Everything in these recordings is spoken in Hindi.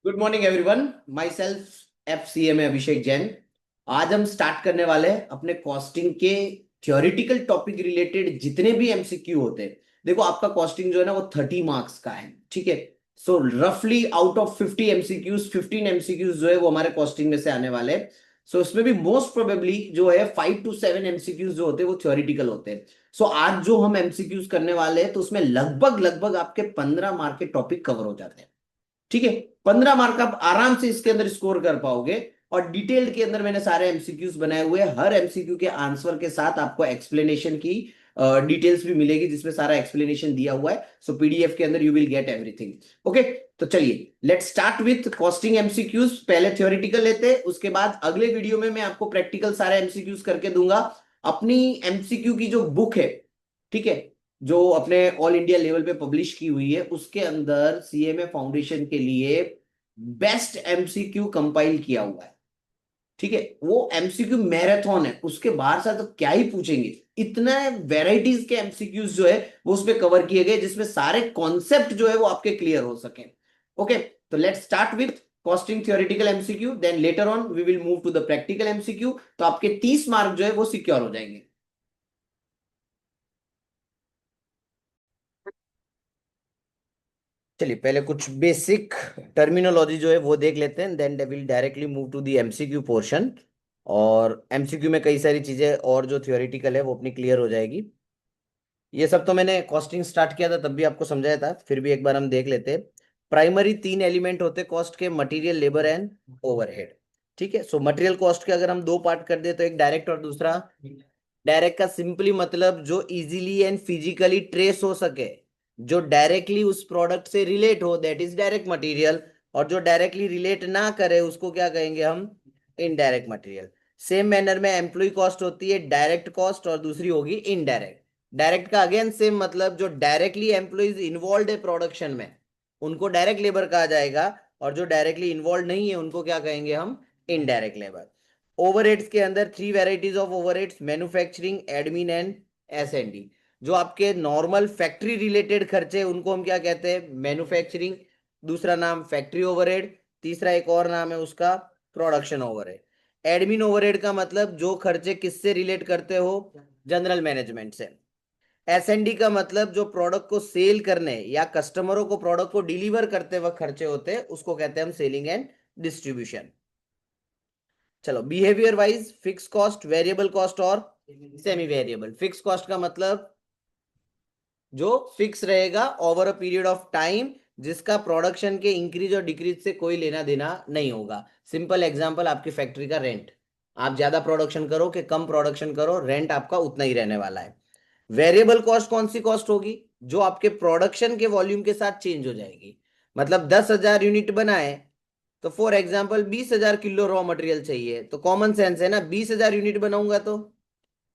Good morning everyone. My self FCM अभिषेक जैन। आज हम स्टार्ट करने वाले हैं अपने कॉस्टिंग के थ्योरेटिकल टॉपिक रिलेटेड जितने भी MCQ होते हैं। देखो, आपका कॉस्टिंग जो है ना वो 30 मार्क्स का है, ठीक है। सो रफली आउट ऑफ 50 MCQs 15 MCQs जो है वो हमारे कॉस्टिंग में से आने वाले हैं। सो उसमें भी मोस्ट प्रोबेबली जो है 5 to 7 MCQs जो होते हैं वो थ्योरेटिकल होते हैं। सो आज जो हम MCQs करने वाले हैं तो उसमें लगभग लगभग आपके 15 मार्क के टॉपिक कवर हो जाते हैं, ठीक है। 15 मार्क आप आराम से इसके अंदर स्कोर कर पाओगे। और डिटेल्ड के अंदर मैंने सारे MCQs बनाए हुए हैं। हर MCQ के आंसर के साथ आपको एक्सप्लेनेशन की डिटेल्स भी मिलेगी जिसमें सारा एक्सप्लेनेशन दिया हुआ है। सो PDF के अंदर you will get everything. Okay, तो चलिए let's start with costing MCQs। पहले थ्योरेटिकल लेते हैं, उसके बाद अगले वीडियो में मैं आपको प्रैक्टिकल सारे MCQs करके दूंगा। अपनी MCQ की जो बुक है, ठीक है, जो अपने ऑल इंडिया लेवल पे पब्लिश की हुई है, उसके अंदर CMA फाउंडेशन के लिए बेस्ट MCQ कंपाइल किया हुआ है, ठीक है। वो MCQ मैराथन है, उसके बाहर से तो क्या ही पूछेंगे। इतना वेराइटीज के MCQs जो है वो उसमें कवर किए गए जिसमें सारे कॉन्सेप्ट जो है वो आपके क्लियर हो सके। ओके, तो let's start with costing theoretical MCQ, then later on we will move to the practical MCQ। तो आपके 30 मार्क जो है वो सिक्योर हो जाएंगे। चलिए पहले कुछ बेसिक टर्मिनोलॉजी जो है वो देख लेते हैं, then will directly move to the MCQ portion. और MCQ में कई सारी चीजें और जो थियोरेटिकल है वो अपनी क्लियर हो जाएगी। ये सब तो मैंने कॉस्टिंग स्टार्ट किया था तब भी आपको समझाया था, फिर भी एक बार हम देख लेते हैं। प्राइमरी 3 एलिमेंट होते हैं कॉस्ट के, मटेरियल, लेबर एंड ओवरहेड, ठीक है। सो मटेरियल कॉस्ट के अगर हम दो पार्ट कर दे तो एक डायरेक्ट और दूसरा। डायरेक्ट का सिंपली मतलब जो इजीली एंड फिजिकली ट्रेस हो सके, जो डायरेक्टली उस प्रोडक्ट से रिलेट हो, दैट इज डायरेक्ट मटेरियल। और जो डायरेक्टली रिलेट ना करे उसको क्या कहेंगे हम? Indirect material. सेम मैनर में एम्प्लॉय कॉस्ट होती है डायरेक्ट कॉस्ट और दूसरी होगी इनडायरेक्ट। डायरेक्ट का अगेन सेम मतलब जो डायरेक्टली एम्प्लॉइज इन्वॉल्व है प्रोडक्शन में उनको डायरेक्ट लेबर कहा जाएगा, और जो डायरेक्टली इन्वॉल्व नहीं है उनको क्या कहेंगे हम? Indirect labour. ओवरहेड्स के अंदर 3 varieties of overheads, manufacturing, admin and S&D। जो आपके नॉर्मल फैक्ट्री रिलेटेड खर्चे उनको हम क्या कहते हैं? मैन्युफैक्चरिंग। दूसरा नाम फैक्ट्री ओवरहेड, तीसरा एक और नाम है उसका प्रोडक्शन ओवरहेड। एडमिन ओवरहेड का मतलब जो खर्चे किससे रिलेट करते हो? जनरल मैनेजमेंट से। S&D का मतलब जो प्रोडक्ट को सेल करने या कस्टमरों को प्रोडक्ट को डिलीवर करते वक्त खर्चे होते हैं उसको कहते हैं हम सेलिंग एंड डिस्ट्रीब्यूशन। चलो behaviour wise, fix cost, variable cost और सेमी वेरिएबल। फिक्स कॉस्ट का मतलब जो फिक्स रहेगा over a period of time, जिसका प्रोडक्शन के इंक्रीज और डिक्रीज से कोई लेना देना नहीं होगा। सिंपल एग्जांपल, आपकी फैक्ट्री का रेंट। आप ज्यादा प्रोडक्शन करो कि कम प्रोडक्शन करो, रेंट आपका उतना ही रहने वाला है। वेरिएबल कॉस्ट कौन सी कॉस्ट होगी? जो आपके प्रोडक्शन के वॉल्यूम के साथ चेंज हो जाएगी। मतलब 10,000 यूनिट बनाए तो for example 20,000 kilo raw material चाहिए, तो कॉमन सेंस है ना, 20,000 यूनिट बनाऊंगा तो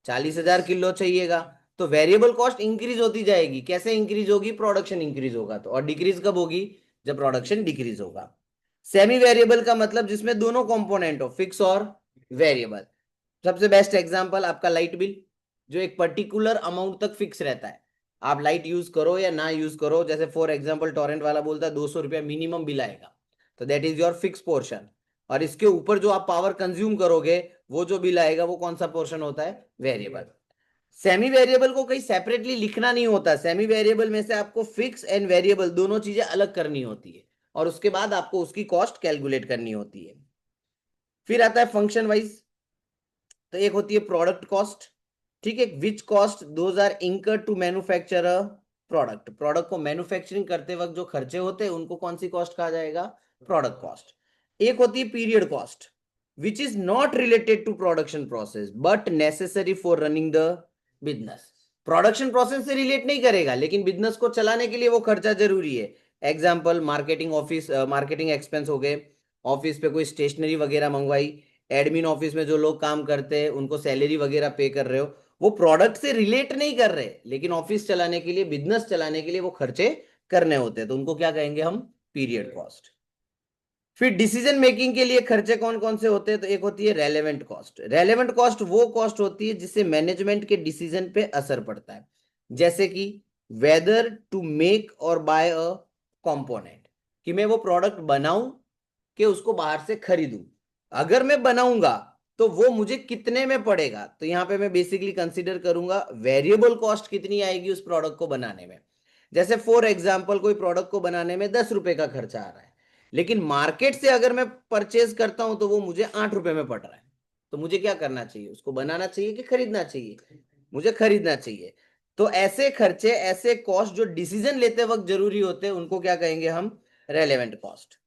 40,000 किलो चाहिएगा। तो वेरिएबल कॉस्ट इंक्रीज होती जाएगी। कैसे इंक्रीज होगी? प्रोडक्शन इंक्रीज होगा तो। और डिक्रीज कब होगी? जब प्रोडक्शन डिक्रीज होगा। सेमी वेरिएबल का मतलब जिसमें दोनों कंपोनेंट हो, फिक्स और वेरिएबल। सबसे बेस्ट एग्जांपल आपका लाइट बिल, जो एक पर्टिकुलर अमाउंट तक फिक्स रहता है। आप लाइट यूज करो या ना यूज करो, जैसे फॉर एग्जांपल टोरेंट वाला बोलता है 200 रुपया मिनिमम बिल आएगा, तो that is your fix portion. और इसके ऊपर जो आप पावर कंज्यूम करोगे वो जो बिल आएगा वो कौन सा पोर्शन होता है? वेरिएबल। सेमी वेरिएबल को कहीं सेपरेटली लिखना नहीं होता। सेमी वेरिएबल में से आपको फिक्स एंड वेरिएबल दोनों चीजें अलग करनी होती है, और उसके बाद आपको उसकी कॉस्ट कैलकुलेट करनी होती है। फिर आता है फंक्शन वाइज। तो एक होती है प्रोडक्ट कॉस्ट, ठीक है, which cost those are incur to manufacture a product. Product को मैन्युफैक्चरिंग करते वक्त जो खर्चे होते हैं उनको कौन सी कॉस्ट कहा जाएगा? Product cost. एक होती है period cost, which is not related to production process but necessary for running the business. Production process से रिलेट नहीं करेगा लेकिन बिजनेस को चलाने के लिए वो खर्चा जरूरी है। Example marketing office, marketing expense हो गए, ऑफिस पे कोई स्टेशनरी वगैरह मंगवाई, एडमिन ऑफिस में जो लोग काम करते हैं उनको सैलरी वगैरह पे कर रहे हो, वो प्रोडक्ट से रिलेट नहीं कर रहे लेकिन ऑफिस चलाने के लिए, बिजनेस चलाने के लिए वो खर्चे करने होते हैं, तो उनको क्या कहेंगे हम? Period cost. फिर डिसीजन मेकिंग के लिए खर्चे कौन कौन से होते हैं? तो एक होती है रेलेवेंट कॉस्ट। रेलेवेंट कॉस्ट वो कॉस्ट होती है जिससे मैनेजमेंट के डिसीजन पे असर पड़ता है, जैसे कि वेदर टू मेक और बाय अ कंपोनेंट, कि मैं वो प्रोडक्ट बनाऊं कि उसको बाहर से खरीदूं। अगर मैं बनाऊंगा तो वो मुझे कितने में पड़ेगा, तो यहां पे मैं बेसिकली कंसीडर करूंगा वेरिएबल कॉस्ट कितनी आएगी उस प्रोडक्ट को बनाने में। जैसे फॉर एग्जांपल कोई प्रोडक्ट को बनाने में 10 रुपए का खर्चा आ रहा है, लेकिन मार्केट से अगर मैं परचेज करता हूं तो वो मुझे 8 रुपए में पड़ रहा है। तो मुझे क्या करना चाहिए, उसको बनाना चाहिए कि खरीदना चाहिए? मुझे खरीदना चाहिए। तो ऐसे खर्चे, ऐसे कॉस्ट जो डिसीजन लेते वक्त जरूरी होते हैं, उनको क्या कहेंगे हम? Relevant cost.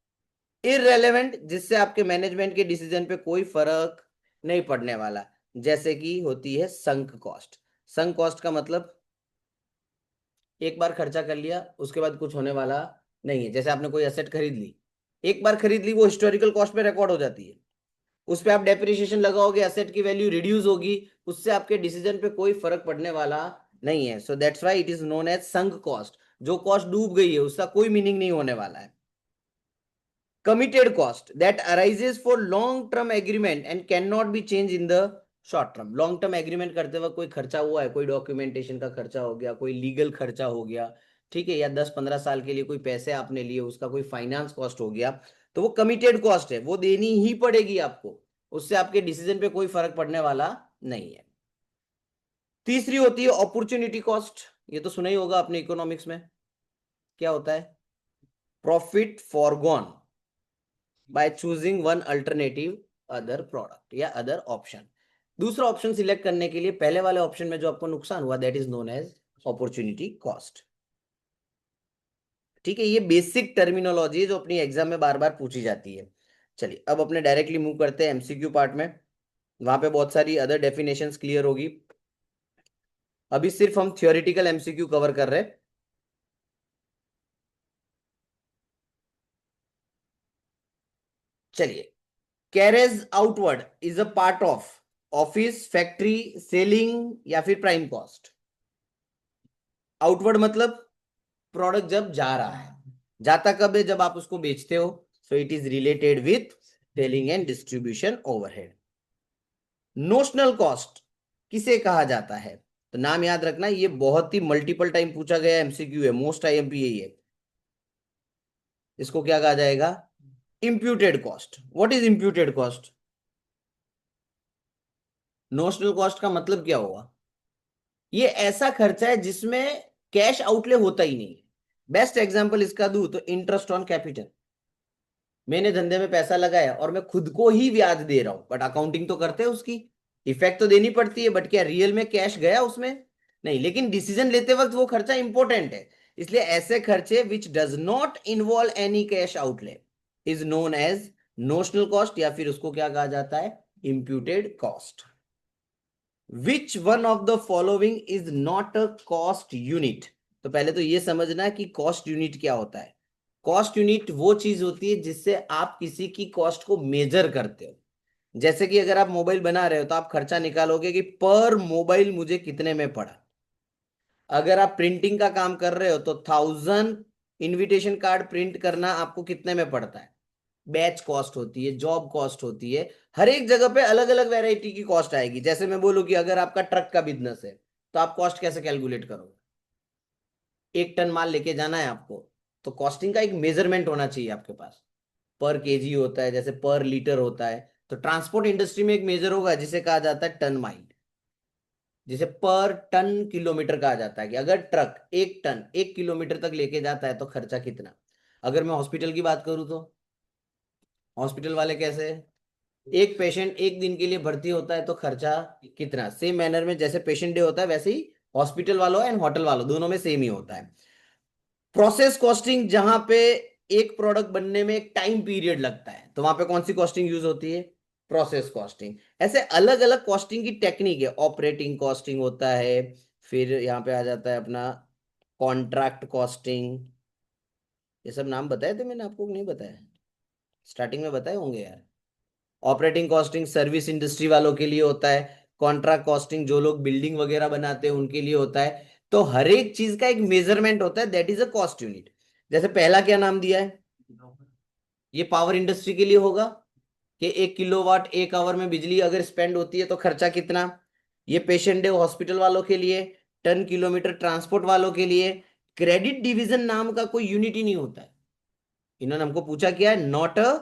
इररेलेवेंट, जिससे आपके मैनेजमेंट के डिसीजन पे कोई फर्क नहीं पड़ने वाला, जैसे कि होती है संक कॉस्ट। संक कॉस्ट का मतलब एक बार खर्चा कर लिया, उसके बाद कुछ होने वाला नहीं है। जैसे आपने कोई एसेट खरीद ली, एक बार खरीद ली, वो हिस्टोरिकल कॉस्ट पे रिकॉर्ड हो जाती है। उस पे आप डेप्रिसिएशन लगाओगे, एसेट की वैल्यू रिड्यूस होगी, उससे आपके डिसीजन पे कोई फर्क पड़ने वाला नहीं है। So that's why it is known as sunk cost. जो कॉस्ट डूब गई है उसका कोई मीनिंग नहीं होने वाला है। Committed cost that arises for long term agreement and cannot be changed in the short term। Long term agreement करते वक्त कोई खर्चा हुआ है, कोई डॉक्यूमेंटेशन का खर्चा हो गया, कोई लीगल खर्चा हो गया, ठीक है, या 10-15 साल के लिए कोई पैसे आपने लिए, उसका कोई फाइनेंस कॉस्ट हो गया, तो वो कमिटेड कॉस्ट है, वो देनी ही पड़ेगी आपको। उससे आपके डिसीजन पे कोई फर्क पड़ने वाला नहीं है। तीसरी होती है अपॉर्चुनिटी कॉस्ट। ये तो सुना ही होगा आपने इकोनॉमिक्स में। क्या होता है? Profit foregone by choosing one alternative other product या अदर ऑप्शन। दूसरा ऑप्शन सिलेक्ट करने के लिए पहले वाले ऑप्शन में जो आपको नुकसान हुआ, that is known as opportunity cost. ठीक है, ये बेसिक टर्मिनोलॉजी है जो अपनी एग्जाम में बार बार पूछी जाती है। चलिए अब अपने डायरेक्टली मूव करते हैं एमसीक्यू पार्ट में। वहां पे बहुत सारी अदर डेफिनेशंस क्लियर होगी। अभी सिर्फ हम थियोरेटिकल एमसीक्यू कवर कर रहे हैं। चलिए, carriage outward is a part of office, factory, selling या फिर प्राइम कॉस्ट। आउटवर्ड मतलब प्रोडक्ट जब जा रहा है, जाता कब है? जब आप उसको बेचते हो। So it is related with selling and distribution overhead. Notional cost किसे कहा जाता है? तो नाम याद रखना, ये बहुत ही मल्टीपल टाइम पूछा गया एमसीक्यू है, मोस्ट आईएमपी यही है। इसको क्या कहा जाएगा? Imputed cost. What is imputed cost? Notional cost का मतलब क्या होगा? ये ऐसा खर्चा है जिसमें कैश आउटले होता ही नहीं। बेस्ट एग्जांपल इसका दूं तो इंटरेस्ट ऑन कैपिटल। मैंने धंधे में पैसा लगाया और मैं खुद को ही ब्याज दे रहा हूं, बट अकाउंटिंग तो करते हैं उसकी, इफेक्ट तो देनी पड़ती है, बट क्या रियल में कैश गया उसमें? नहीं। लेकिन डिसीजन लेते वक्त वो खर्चा इंपॉर्टेंट है। इसलिए ऐसे खर्चे which does not involve any cash outlay is known as notional cost, या फिर उसको क्या कहा जाता है? Imputed cost. Which one of the following is not a cost unit? तो पहले तो ये समझना कि कॉस्ट यूनिट क्या होता है। कॉस्ट यूनिट वो चीज होती है जिससे आप किसी की कॉस्ट को मेजर करते हो। जैसे कि अगर आप मोबाइल बना रहे हो तो आप खर्चा निकालोगे कि पर मोबाइल मुझे कितने में पड़ा। अगर आप प्रिंटिंग का काम कर रहे हो तो 1000 इनविटेशन कार्ड प्रिंट करना आपको कितने में पड़ता है? बैच कॉस्ट होती है, जॉब कॉस्ट होती है। हर एक जगह पे अलग अलग वैरायटी की कॉस्ट आएगी। जैसे मैं बोलूं कि अगर आपका ट्रक का बिजनेस है तो आप कॉस्ट कैसे कैलकुलेट करोगे? 1 टन माल लेके जाना है आपको, तो कॉस्टिंग का एक मेजरमेंट होना चाहिए आपके पास। पर केजी होता है, जैसे पर लीटर होता है। तो ट्रांसपोर्ट इंडस्ट्री में एक मेजर होगा जिसे कहा जाता है टन माइल, जिसे पर टन किलोमीटर कहा जाता है कि अगर ट्रक 1 टन 1 किलोमीटर तक लेके जाता है तो खर्चा कितना। अगर मैं हॉस्पिटल की बात करूं तो हॉस्पिटल वाले कैसे? एक पेशेंट एक दिन के लिए भर्ती होता है तो खर्चा कितना। सेम मैनर में जैसे पेशेंट डे होता है वैसे ही हॉस्पिटल वालों एंड होटल वालों दोनों में सेम ही होता है। प्रोसेस कॉस्टिंग, जहां पे एक प्रोडक्ट बनने में एक टाइम पीरियड लगता है, तो वहां पे कौन सी कॉस्टिंग यूज होती है? Process costing. ऐसे अलग अलग कॉस्टिंग की टेक्निक है। ऑपरेटिंग कॉस्टिंग होता है, फिर यहाँ पे आ जाता है अपना कॉन्ट्रैक्ट कॉस्टिंग। ये सब नाम बताए थे मैंने आपको कि नहीं बताया? स्टार्टिंग में बताए होंगे यार। ऑपरेटिंग कॉस्टिंग सर्विस इंडस्ट्री वालों के लिए होता है। कॉन्ट्रैक्ट कॉस्टिंग जो लोग बिल्डिंग वगैरह बनाते हैं उनके लिए होता है। तो हर एक चीज का एक मेजरमेंट होता है, that is a cost unit. जैसे पहला क्या नाम दिया है? ये पावर इंडस्ट्री के लिए होगा कि 1 किलोवाट 1 आवर में बिजली अगर स्पेंड होती है तो खर्चा कितना। ये पेशेंट डे हॉस्पिटल वालों के लिए, टन किलोमीटर ट्रांसपोर्ट वालों के लिए। क्रेडिट डिवीजन नाम का कोई यूनिट ही नहीं होता है। इन्होंने हमको पूछा क्या है? Not a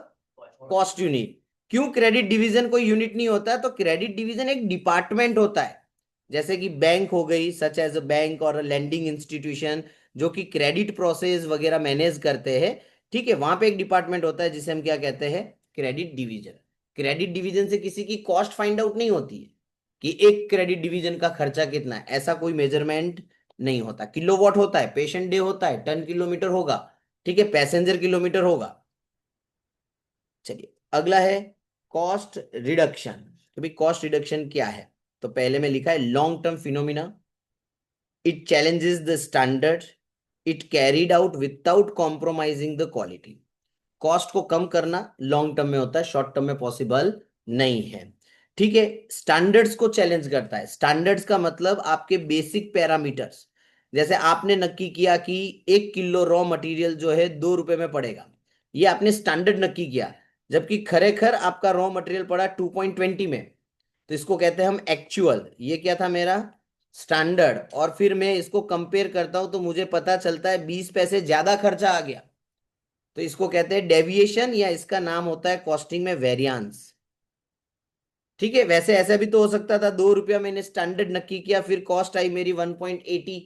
cost unit. क्यों क्रेडिट डिवीजन कोई यूनिट नहीं होता है? तो क्रेडिट डिवीजन एक डिपार्टमेंट होता है, जैसे कि बैंक हो गई, सच एज अ बैंक और लेंडिंग इंस्टीट्यूशन, जो कि क्रेडिट प्रोसेस वगैरह मैनेज करते हैं। ठीक है, वहां पे एक डिपार्टमेंट होता है जिसे हम क्या कहते हैं? Credit division. क्रेडिट डिवीजन से किसी की कॉस्ट फाइंड आउट नहीं होती है कि एक क्रेडिट डिवीजन का खर्चा कितना है, ऐसा कोई मेजरमेंट नहीं होता। किलोवाट होता है, पेशेंट डे होता है, टन किलोमीटर होगा, ठीक है, पैसेंजर किलोमीटर होगा। चलिए अगला है कॉस्ट रिडक्शन। तो भाई कॉस्ट रिडक्शन क्या है? तो पहले में लिखा है long term phenomena, it challenges the standard, it carried out without compromising the quality. Cost को कम करना लॉन्ग टर्म में होता है, शॉर्ट टर्म में पॉसिबल नहीं है। ठीक है, स्टैंडर्ड्स को चैलेंज करता है। स्टैंडर्ड्स का मतलब आपके बेसिक पैरामीटर्स। जैसे आपने नक्की किया कि 1 किलो रॉ मटेरियल जो है 2 रुपए में पड़ेगा, ये आपने स्टैंडर्ड नक्की किया, जबकि खरेखर आपका रॉ मटेरियल पड़ा 2.20 में। तो इसको कहते हैं हम एक्चुअल। ये क्या था मेरा? स्टैंडर्ड। और फिर मैं इसको कंपेयर करता हूं तो मुझे पता चलता है 20 पैसे ज्यादा खर्चा आ गया, तो इसको कहते हैं डेविएशन, या इसका नाम होता है कॉस्टिंग में वेरियांस। ठीक है, वैसे ऐसा भी तो हो सकता था 2 रुपया मैंने स्टैंडर्ड नक्की किया, फिर कॉस्ट आई मेरी 1.80।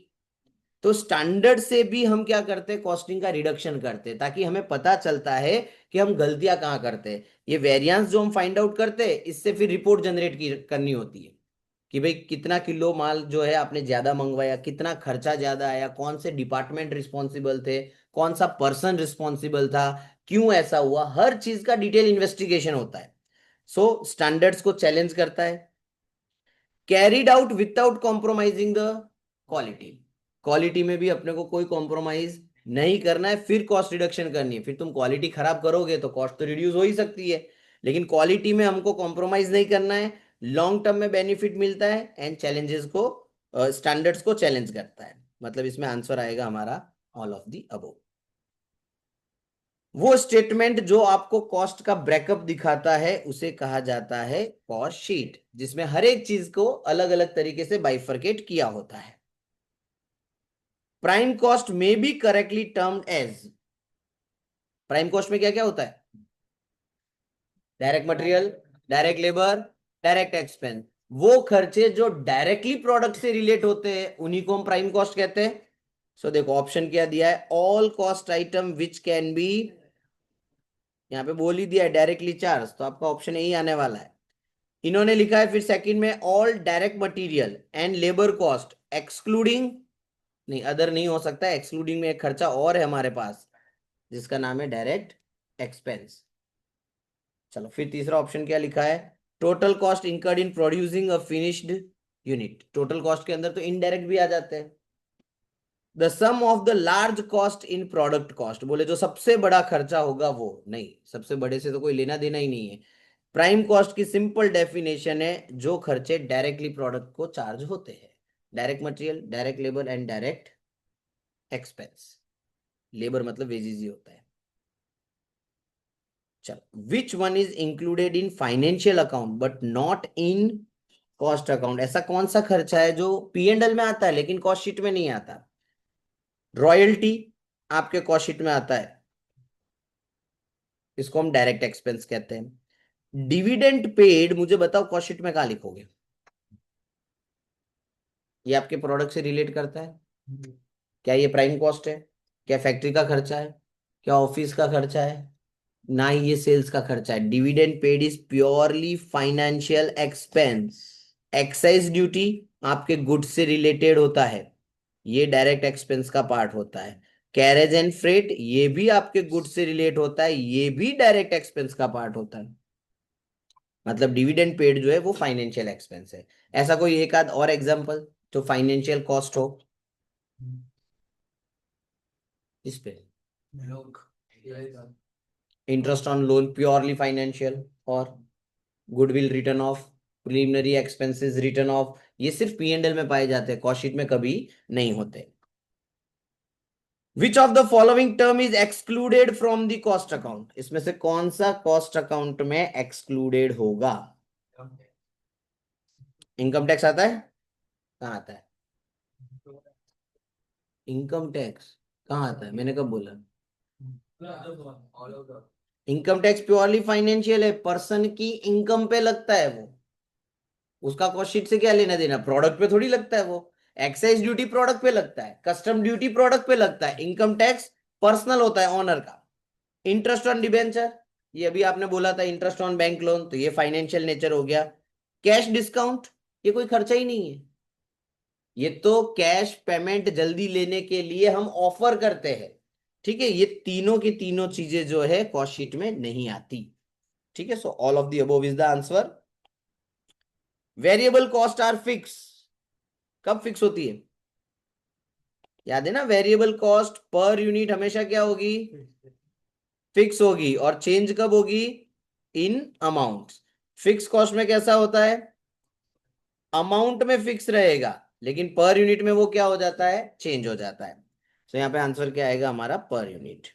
तो स्टैंडर्ड से भी हम क्या करते हैं? कॉस्टिंग का रिडक्शन करते हैं, ताकि हमें पता चलता है कि हम गलतियां कहाँ करते हैं। ये वेरियांस जो हम फाइंड आउट करते हैं, इससे फिर रिपोर्ट जनरेट करनी होती है कि भाई कितना किलो माल जो है आपने ज्यादा मंगवाया, कितना खर्चा ज्यादा आया, कौन से डिपार्टमेंट रिस्पॉन्सिबल थे, कौन सा पर्सन रिस्पॉन्सिबल था, क्यों ऐसा हुआ, हर चीज का डिटेल इन्वेस्टिगेशन होता है। सो स्टैंडर्ड्स को चैलेंज करता है। Carried out without compromising the quality. Quality में भी अपने को कोई कॉम्प्रोमाइज नहीं करना है, फिर कॉस्ट रिडक्शन करनी है। फिर तुम क्वालिटी खराब करोगे तो कॉस्ट तो रिड्यूस हो ही सकती है, लेकिन क्वालिटी में हमको कॉम्प्रोमाइज नहीं करना है। लॉन्ग टर्म में बेनिफिट मिलता है, एंड चैलेंजेस को, स्टैंडर्ड्स को चैलेंज करता है। मतलब इसमें आंसर आएगा हमारा ऑल ऑफ दी अबव। वो स्टेटमेंट जो आपको कॉस्ट का ब्रेकअप दिखाता है उसे कहा जाता है कॉस्ट शीट, जिसमें हर एक चीज को अलग अलग तरीके से बाइफरकेट किया होता है। प्राइम कॉस्ट में be correctly termed as, prime cost में क्या क्या होता है? Direct material, direct labour, direct expense. वो खर्चे जो डायरेक्टली प्रोडक्ट से रिलेट होते हैं उन्हीं को हम प्राइम कॉस्ट कहते हैं। सो देखो ऑप्शन क्या दिया है, all cost item which can B, यहाँ पे बोल ही दिया है डायरेक्टली चार्ज, तो आपका ऑप्शन यही आने वाला है। इन्होंने लिखा है फिर सेकंड में all direct material and labour cost excluding, नहीं अदर नहीं हो सकता, एक्सक्लूडिंग में एक खर्चा और है हमारे पास जिसका नाम है डायरेक्ट एक्सपेंस। चलो फिर तीसरा ऑप्शन क्या लिखा है, total cost incurred in producing a finished unit. Total cost के अंदर तो इनडायरेक्ट भी आ जाते हैं। The sum of the large cost in product cost, बोले जो सबसे बड़ा खर्चा होगा वो, नहीं सबसे बड़े से तो कोई लेना देना ही नहीं है। प्राइम कॉस्ट की सिंपल डेफिनेशन है जो खर्चे डायरेक्टली प्रोडक्ट को चार्ज होते हैं, direct material, direct labour and direct expense. Labour मतलब वेजेस ही होता है। चलो which one is included in financial account but not in cost account, ऐसा कौन सा खर्चा है जो पी एंड एल में आता है लेकिन कॉस्ट शीट में नहीं आता? रॉयल्टी आपके कॉस्ट शीट में आता है, इसको हम डायरेक्ट एक्सपेंस कहते हैं। डिविडेंड पेड, मुझे बताओ कॉस्ट शीट में कहाँ लिखोगे? ये आपके प्रोडक्ट से रिलेट करता है? क्या ये प्राइम कॉस्ट है? क्या फैक्ट्री का खर्चा है? क्या ऑफिस का खर्चा है? ना ही ये सेल्स का खर्चा है। Dividend paid is purely financial expense. Excise duty आपके गुड्स से रिलेटेड होता है, ये डायरेक्ट एक्सपेंस का पार्ट होता है। कैरेज एंड फ्रेट ये भी आपके गुड्स से रिलेट होता है, ये भी डायरेक्ट एक्सपेंस का पार्ट होता है। मतलब डिविडेंड पेड जो है वो फाइनेंशियल एक्सपेंस है। ऐसा कोई एक आध और एग्जांपल जो फाइनेंशियल कॉस्ट हो इस पे? Interest on loan purely financial, और goodwill written off, preliminary expenses written off, ये सिर्फ पी एंड एल में पाए जाते हैं, कॉस्ट शीट में कभी नहीं होते। विच of the following term is excluded from the cost account, इसमें से कौन सा कॉस्ट अकाउंट में एक्सक्लूडेड होगा? इनकम टैक्स आता है? कहाँ आता है? इनकम टैक्स कहाँ आता है? मैंने कब बोला? इनकम टैक्स प्योरली फाइनेंशियल है, पर्सन की इनकम पे लगता है वो, उसका कॉस्ट शीट से क्या लेना देना, प्रोडक्ट पे थोड़ी लगता है वो। एक्साइज ड्यूटी प्रोडक्ट पे लगता है, कस्टम ड्यूटी प्रोडक्ट पे लगता है, इनकम टैक्स पर्सनल होता है ऑनर का। इंटरेस्ट ऑन डिबेंचर, ये अभी आपने बोला था इंटरेस्ट ऑन बैंक लोन, तो ये फाइनेंशियल नेचर हो गया। कैश डिस्काउंट, ये कोई खर्चा ही नहीं है, ये तो कैश पेमेंट जल्दी लेने के लिए हम ऑफर करते हैं। ठीक है, ये तीनों की तीनों चीजें जो है कॉस्ट शीट में नहीं आती। ठीक है, so all of the above is the answer. Variable cost are fix, कब फिक्स होती है, याद है ना, वेरिएबल कॉस्ट पर यूनिट हमेशा क्या होगी, फिक्स होगी, और चेंज कब होगी, इन अमाउंट। फिक्स कॉस्ट में कैसा होता है, अमाउंट में फिक्स रहेगा, लेकिन पर यूनिट में वो क्या हो जाता है, चेंज हो जाता है। तो यहाँ पे आंसर क्या आएगा हमारा, per unit.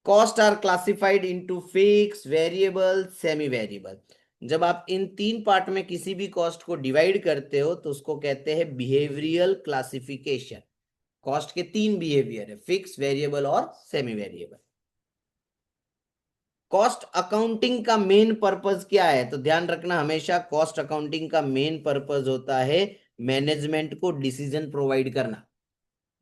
Cost are classified into fix, variable, semi variable. जब आप इन तीन पार्ट में किसी भी कॉस्ट को डिवाइड करते हो तो उसको कहते हैं बिहेवियरल क्लासिफिकेशन। कॉस्ट के तीन बिहेवियर है, फिक्स, वेरिएबल और सेमी वेरिएबल। कॉस्ट अकाउंटिंग का मेन पर्पस क्या है, तो ध्यान रखना हमेशा, कॉस्ट अकाउंटिंग का मेन पर्पस होता है मैनेजमेंट को डिसीजन प्रोवाइड करना,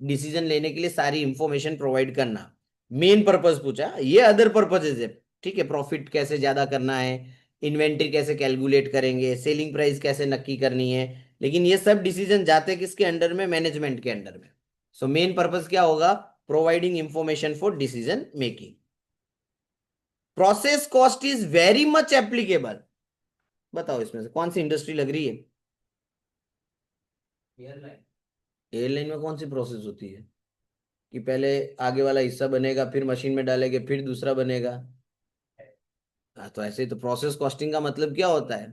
डिसीजन लेने के लिए सारी इंफॉर्मेशन प्रोवाइड करना। मेन पर्पस पूछा, ये अदर पर्पसेज है। ठीक है, प्रॉफिट कैसे ज्यादा करना है, इन्वेंट्री कैसे कैलकुलेट करेंगे, सेलिंग प्राइस कैसे नक्की करनी है, लेकिन ये सब डिसीजन जाते किसके अंडर में, मैनेजमेंट के अंडर में। सो मेन पर्पस क्या होगा, providing information for decision making. Process cost is very much applicable, बताओ इसमें से कौन सी इंडस्ट्री लग रही है, एयरलाइन। एयरलाइन में कौन सी प्रोसेस होती है कि पहले आगे वाला हिस्सा बनेगा, फिर मशीन में डालेंगे, फिर दूसरा बनेगा। हाँ, तो ऐसे ही तो प्रोसेस कॉस्टिंग का मतलब क्या होता है,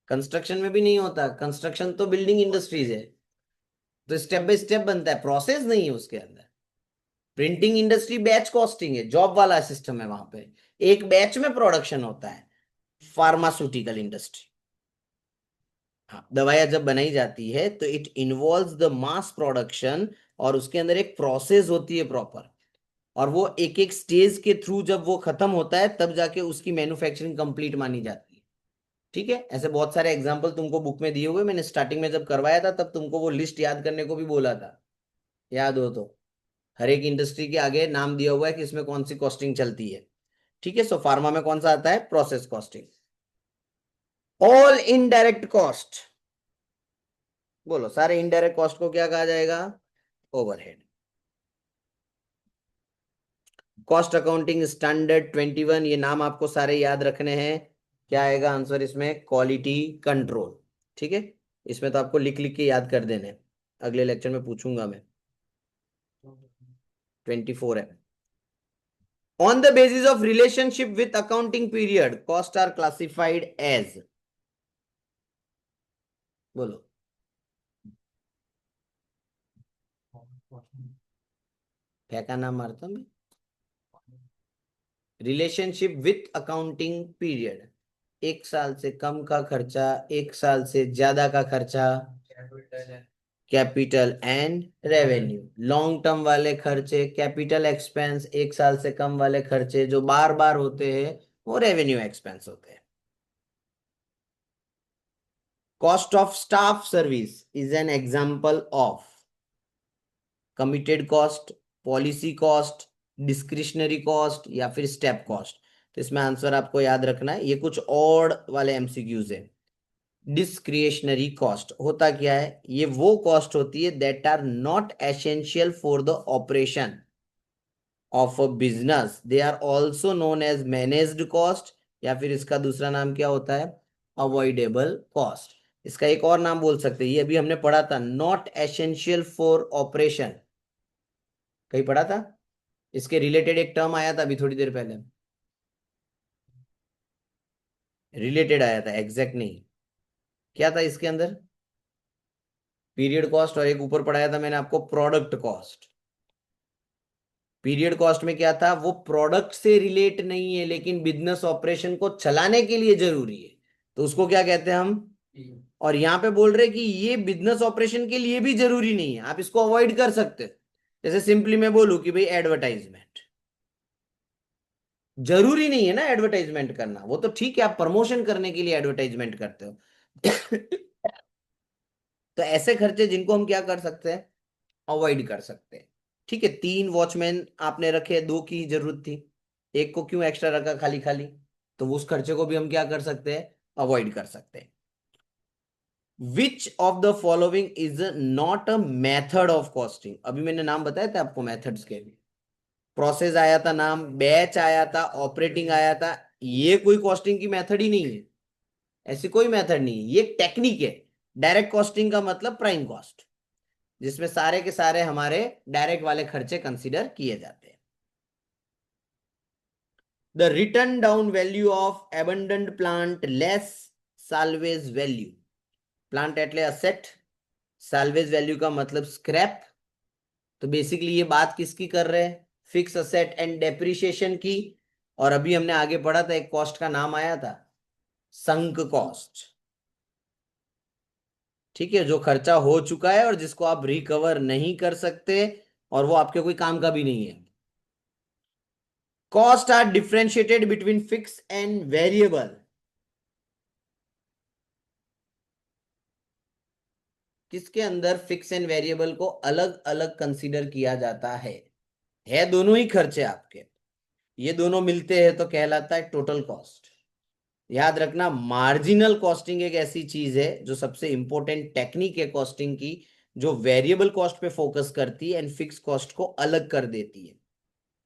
कंस्ट्रक्शन में भी नहीं होता, कंस्ट्रक्शन तो बिल्डिंग इंडस्ट्रीज है, तो स्टेप बाय स्टेप बनता है, प्रोसेस नहीं है उसके अंदर। प्रिंटिंग इंडस्ट्री बैच कॉस्टिंग है, जॉब वाला सिस्टम है वहां पे, एक बैच में प्रोडक्शन होता है। फार्मास्यूटिकल इंडस्ट्री, हाँ, दवाइयां जब बनाई जाती है तो it involves the mass production, और उसके अंदर एक प्रोसेस होती है प्रॉपर, और वो एक एक स्टेज के थ्रू जब वो खत्म होता है तब जाके उसकी मैन्युफैक्चरिंग कंप्लीट मानी जाती है। ठीक है, ऐसे बहुत सारे एग्जांपल तुमको बुक में दिए हुए, मैंने स्टार्टिंग में जब करवाया था तब तुमको वो लिस्ट याद करने को भी बोला था, याद हो तो। हर एक इंडस्ट्री के आगे नाम दिया हुआ है कि इसमें कौन सी कॉस्टिंग चलती है। ठीक है, सो फार्मा में कौन सा आता है, process costing. All indirect cost, बोलो सारे इनडायरेक्ट कॉस्ट को क्या कहा जाएगा, ओवरहेड। कॉस्ट अकाउंटिंग स्टैंडर्ड 21, ये नाम आपको सारे याद रखने हैं। क्या आएगा आंसर इसमें, क्वालिटी कंट्रोल। ठीक है, इसमें तो आपको लिख लिख के याद कर देने हैं, अगले लेक्चर में पूछूंगा मैं। 24 है। On the basis of relationship with accounting period cost are classified as, बोलो, फेंका नाम मारता मैं, रिलेशनशिप विथ अकाउंटिंग पीरियड, एक साल से कम का खर्चा, एक साल से ज्यादा का खर्चा, capital and revenue. Long term वाले खर्चे कैपिटल एक्सपेंस, एक साल से कम वाले खर्चे जो बार बार होते हैं वो रेवेन्यू एक्सपेंस होते हैं। Cost of staff service is an example of committed cost, policy cost, discretionary cost या फिर स्टेप कॉस्ट। तो इसमें आंसर आपको याद रखना है, ये कुछ और वाले एमसीक्यूज है। डिस्क्रिशनरी कॉस्ट होता क्या है, ये वो कॉस्ट होती है that are not essential for the operation of a business, they are also known as managed cost, या फिर इसका दूसरा नाम क्या होता है, अवॉइडेबल कॉस्ट। इसका एक और नाम बोल सकते हैं, ये अभी हमने पढ़ा था, नॉट एसेंशियल फॉर ऑपरेशन, कहीं पढ़ा था, इसके रिलेटेड एक टर्म आया था अभी थोड़ी देर पहले, रिलेटेड आया था, एग्जैक्ट नहीं। क्या था इसके अंदर, पीरियड कॉस्ट, और एक ऊपर पढ़ाया था मैंने आपको प्रोडक्ट कॉस्ट। पीरियड कॉस्ट में क्या था, वो प्रोडक्ट से रिलेट नहीं है लेकिन बिजनेस ऑपरेशन को चलाने के लिए जरूरी है, तो उसको क्या कहते हैं हम। और यहां पे बोल रहे कि ये बिजनेस ऑपरेशन के लिए भी जरूरी नहीं है, आप इसको अवॉइड कर सकते हो, जैसे सिंपली मैं बोलूं कि भाई एडवर्टाइजमेंट, जरूरी नहीं है ना एडवर्टाइजमेंट करना, वो तो ठीक है, आप प्रमोशन करने के लिए एडवर्टाइजमेंट करते हो। तो ऐसे खर्चे जिनको हम क्या कर सकते हैं, अवॉइड कर सकते हैं। ठीक है, 3 वॉचमैन आपने रखे, 2 की जरूरत थी, एक को क्यों एक्स्ट्रा रखा खाली खाली, तो उस खर्चे को भी हम क्या कर सकते हैं, अवॉइड कर सकते हैं। विच of the following is not a method of costing, अभी मैंने नाम बताया था आपको मेथड्स के भी, प्रोसेस आया था नाम, बैच आया था, ऑपरेटिंग आया था, ये कोई कॉस्टिंग की मेथड ही नहीं है, ऐसी कोई मेथड नहीं है, ये टेक्निक है। डायरेक्ट कॉस्टिंग का मतलब प्राइम कॉस्ट, जिसमें सारे के सारे हमारे डायरेक्ट वाले खर्चे कंसीडर किए जाते हैं। The return down value of abundant plant less salvage value, plant एटले असेट, साल्वेज वैल्यू का मतलब स्क्रैप। तो बेसिकली ये बात किसकी कर रहे हैं, फिक्स असेट एंड डेप्रिसिएशन की। और अभी हमने आगे पढ़ा था, एक कॉस्ट का नाम आया था संक कॉस्ट। ठीक है, जो खर्चा हो चुका है और जिसको आप रिकवर नहीं कर सकते और वो आपके कोई काम का भी नहीं है। Cost are differentiated between fix and variable, किसके अंदर फिक्स एंड वेरिएबल को अलग अलग कंसीडर किया जाता है दोनों ही खर्चे आपके, ये दोनों मिलते हैं तो कहलाता है टोटल कॉस्ट। याद रखना, मार्जिनल कॉस्टिंग एक ऐसी चीज है जो सबसे इंपॉर्टेंट टेक्निक है कॉस्टिंग की, जो वेरिएबल कॉस्ट पे फोकस करती है एंड फिक्स कॉस्ट को अलग कर देती है।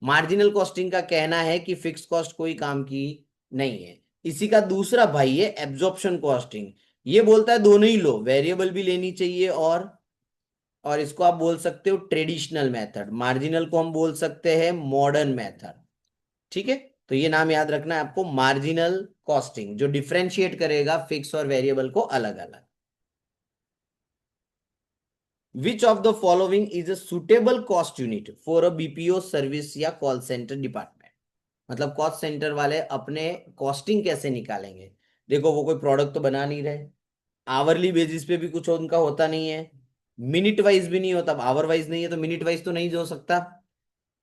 मार्जिनल कॉस्टिंग का कहना है कि फिक्स कॉस्ट कोई काम की नहीं है। इसी का दूसरा भाई है एब्जॉर्प्शन कॉस्टिंग, ये बोलता है दोनों ही लो, वेरिएबल भी लेनी चाहिए और इसको आप बोल सकते हो ट्रेडिशनल मेथड, मार्जिनल को हम बोल सकते हैं मॉडर्न मेथड। ठीक है, तो ये नाम याद रखना है आपको, मार्जिनल कॉस्टिंग, जो डिफरेंशिएट करेगा फिक्स और वेरिएबल को अलग अलग। विच of the following is a suitable cost unit for a BPO service या कॉल सेंटर डिपार्टमेंट, मतलब कॉस्ट सेंटर वाले अपने कॉस्टिंग कैसे निकालेंगे। देखो वो कोई प्रोडक्ट तो बना नहीं रहे, आवरली बेसिस पे भी कुछ उनका होता नहीं है, मिनट वाइज भी नहीं होता, आवर वाइज नहीं है तो मिनट वाइज तो नहीं हो सकता।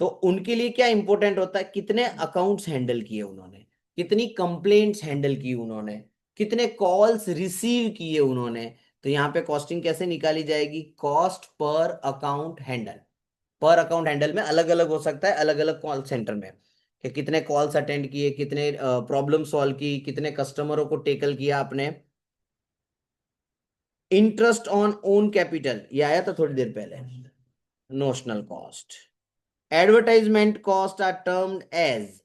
तो उनके लिए क्या इंपॉर्टेंट होता है, कितने अकाउंट्स हैंडल किए उन्होंने, कितनी कंप्लेंट्स हैंडल की उन्होंने, कितने कॉल्स रिसीव किए उन्होंने। तो यहाँ पे कॉस्टिंग कैसे निकाली जाएगी, कॉस्ट पर अकाउंट हैंडल। पर अकाउंट हैंडल में अलग अलग हो सकता है, अलग अलग कॉल सेंटर में, कि कितने कॉल्स अटेंड किए, कितने प्रॉब्लम सॉल्व की, कितने कस्टमरों को टेकल किया आपने। इंटरेस्ट ऑन ओन कैपिटल, ये आया था थोड़ी देर पहले, notional cost. Advertisement cost are termed as,